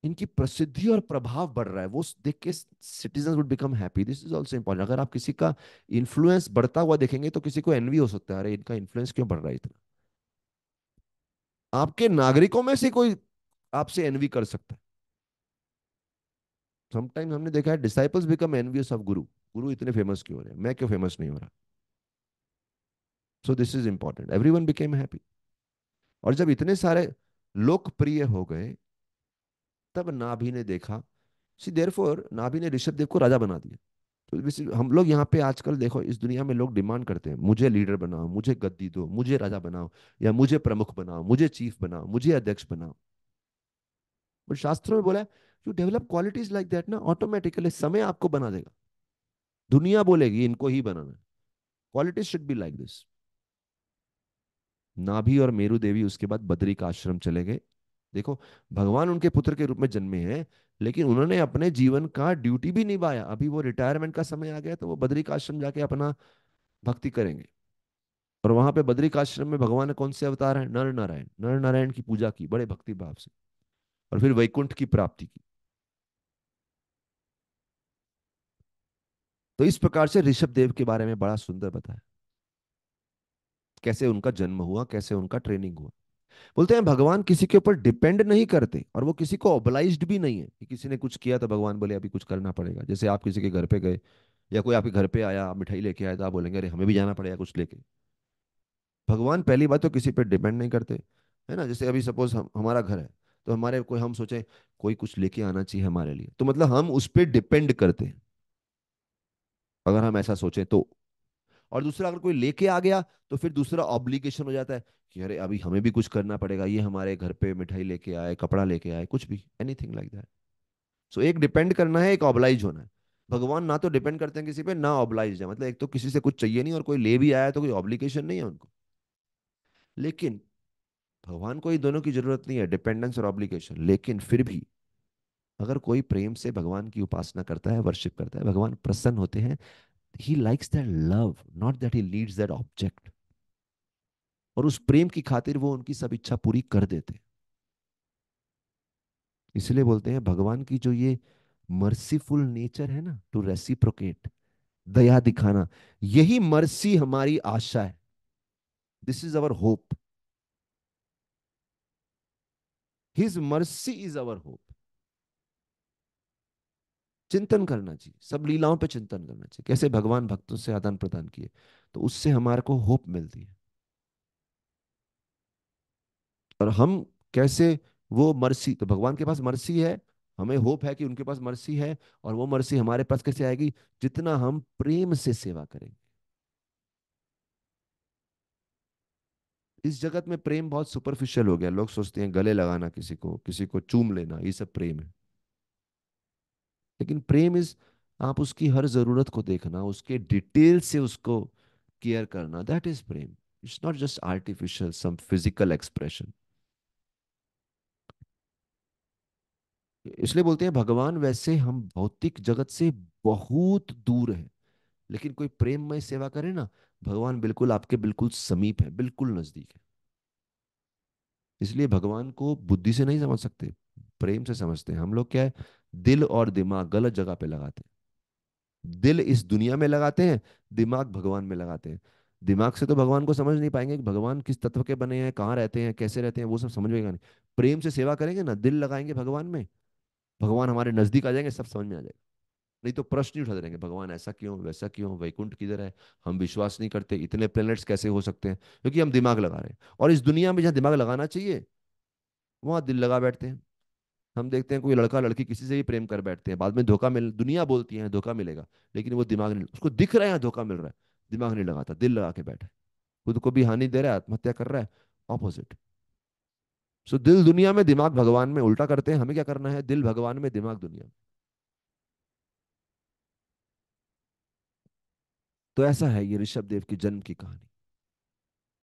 A: इनकी प्रसिद्धि और प्रभाव बढ़ रहा है, वो देख के citizen would become happy. This is also important. अगर आप किसी का इन्फ्लुएंस बढ़ता हुआ देखेंगे तो किसी को एनवी हो सकता है, अरे इनका इन्फ्लुएंस क्यों बढ़ रहा है इतना। आपके नागरिकों में से कोई आपसे एनवी कर सकता है। समटाइम्स हमने देखा है डिसाइपल्स बिकम एनवियस ऑफ गुरु, गुरु इतने फेमस क्यों हो रहे हैं, मैं क्यों फेमस नहीं हो रहा। So this is important, everyone became happy. और जब इतने सारे लोकप्रिय हो गए, तब नाभि ने देखा, सी देयरफॉर नाभि ने ऋषभ देव को राजा बना दिया। तो हम लोग यहाँ पे आजकल देखो, इस दुनिया में लोग डिमांड करते हैं, मुझे लीडर बनाओ, मुझे गद्दी दो, मुझे राजा बनाओ, या मुझे प्रमुख बनाओ, मुझे चीफ बनाओ, मुझे अध्यक्ष बनाओ। बट शास्त्रों में बोला है, you develop qualities like that ना, ऑटोमेटिकली समय आपको बना देगा। दुनिया बोलेगी इनको ही बनाना है, qualities should be like this. नाभि और मेरू देवी उसके बाद बद्री का आश्रम चले गए। देखो, भगवान उनके पुत्र के रूप में जन्मे हैं, लेकिन उन्होंने अपने जीवन का ड्यूटी भी निभाया। अभी वो रिटायरमेंट का समय आ गया, तो वो बद्री का आश्रम जाके अपना भक्ति करेंगे। और वहां पे बद्रिक आश्रम में भगवान ने कौन से अवतार हैं, नर नारायण, नर नारायण की पूजा की बड़े भक्ति भाव से, और फिर वैकुंठ की प्राप्ति की। तो इस प्रकार से ऋषभ देव के बारे में बड़ा सुंदर बताया, कैसे उनका जन्म हुआ, कैसे उनका ट्रेनिंग हुआ। बोलते हैं भगवान किसी के ऊपर डिपेंड नहीं करते, और वो किसी को ऑब्लाइज्ड भी नहीं है कि किसी ने कुछ किया तो भगवान बोले अभी कुछ करना पड़ेगा। जैसे आप किसी के घर पे गए, या कोई आपके घर पे आया, आप मिठाई लेके आया, तो आप बोलेंगे अरे हमें भी जाना पड़ेगा कुछ लेके। भगवान पहली बात तो किसी पे डिपेंड नहीं करते, है ना। जैसे अभी सपोज हमारा घर है, तो हमारे कोई, हम सोचे कोई कुछ लेके आना चाहिए हमारे लिए, तो मतलब हम उस पर डिपेंड करते हैं, अगर हम ऐसा सोचें तो। और दूसरा, अगर कोई लेके आ गया, तो फिर दूसरा ऑब्लिगेशन हो जाता है कि अरे अभी हमें भी कुछ करना पड़ेगा, ये हमारे घर पे मिठाई लेके आए, कपड़ा लेके आए, कुछ भी, एनीथिंग लाइक दैट। सो एक डिपेंड करना है, एक ऑब्लाइज होना है। भगवान ना तो डिपेंड करते हैं किसी पे, ना ऑब्लाइज है, मतलब एक तो किसी से कुछ चाहिए नहीं, और कोई ले भी आया तो कोई ऑब्लिगेशन नहीं है उनको। लेकिन भगवान को ही दोनों की जरूरत नहीं है, डिपेंडेंस और ऑब्लिगेशन। लेकिन फिर भी अगर कोई प्रेम से भगवान की उपासना करता है, वर्शिप करता है, भगवान प्रसन्न होते हैं। He likes that love, not that he leads that object. और उस प्रेम की खातिर वो उनकी सब इच्छा पूरी कर देते हैं। इसलिए बोलते हैं भगवान की जो ये मर्सीफुल नेचर है ना, टू रेसिप्रोकेट, दया दिखाना, यही मर्सी हमारी आशा है। This is our hope. His mercy is our hope. चिंतन करना चाहिए, सब लीलाओं पे चिंतन करना चाहिए, कैसे भगवान भक्तों से आदान प्रदान किए, तो उससे हमारे को होप मिलती है। और हम कैसे वो मर्सी, तो भगवान के पास मर्सी है, हमें होप है कि उनके पास मर्सी है, और वो मर्सी हमारे पास कैसे आएगी, जितना हम प्रेम से सेवा करेंगे। इस जगत में प्रेम बहुत सुपरफिशियल हो गया, लोग सोचते हैं गले लगाना, किसी को, किसी को चूम लेना, ये सब प्रेम है। लेकिन प्रेम इज, आप उसकी हर जरूरत को देखना, उसके डिटेल से उसको केयर करना, दैट इज प्रेम। It's not just artificial some physical expression. इसलिए बोलते हैं भगवान वैसे हम भौतिक जगत से बहुत दूर है, लेकिन कोई प्रेममय सेवा करे ना, भगवान बिल्कुल आपके बिल्कुल समीप है, बिल्कुल नजदीक है। इसलिए भगवान को बुद्धि से नहीं समझ सकते, प्रेम से समझते हैं। हम लोग क्या है, दिल और दिमाग गलत जगह पे लगाते हैं। दिल इस दुनिया में लगाते हैं, दिमाग भगवान में लगाते हैं। दिमाग से तो भगवान को समझ नहीं पाएंगे कि भगवान किस तत्व के बने हैं, कहाँ रहते हैं, कैसे रहते हैं, वो सब समझ में नहीं। प्रेम से सेवा करेंगे ना, दिल लगाएंगे भगवान में, भगवान हमारे नजदीक आ जाएंगे, सब समझ में आ जाएगा। नहीं तो प्रश्न ही उठाते रहेंगे, भगवान ऐसा क्यों, वैसा क्यों, वैकुंठ किधर है, हम विश्वास नहीं करते, इतने प्लेनेट्स कैसे हो सकते हैं, क्योंकि हम दिमाग लगा रहे हैं। और इस दुनिया में जहाँ दिमाग लगाना चाहिए, वहां दिल लगा बैठते हैं। हम देखते हैं कोई लड़का लड़की किसी से भी प्रेम कर बैठते हैं, बाद में धोखा मिल, दुनिया बोलती है धोखा मिलेगा, लेकिन वो दिमाग नहीं, उसको दिख रहा है धोखा मिल रहा है, दिमाग नहीं लगाता, दिल लगा के बैठा है, खुद को भी हानि दे रहा है, आत्महत्या कर रहा है, ऑपोजिट। सो दिल दुनिया में, दिमाग भगवान में, उल्टा करते हैं। हमें क्या करना है, दिल भगवान में, दिमाग दुनिया में। तो ऐसा है ये ऋषभ देव की जन्म की कहानी।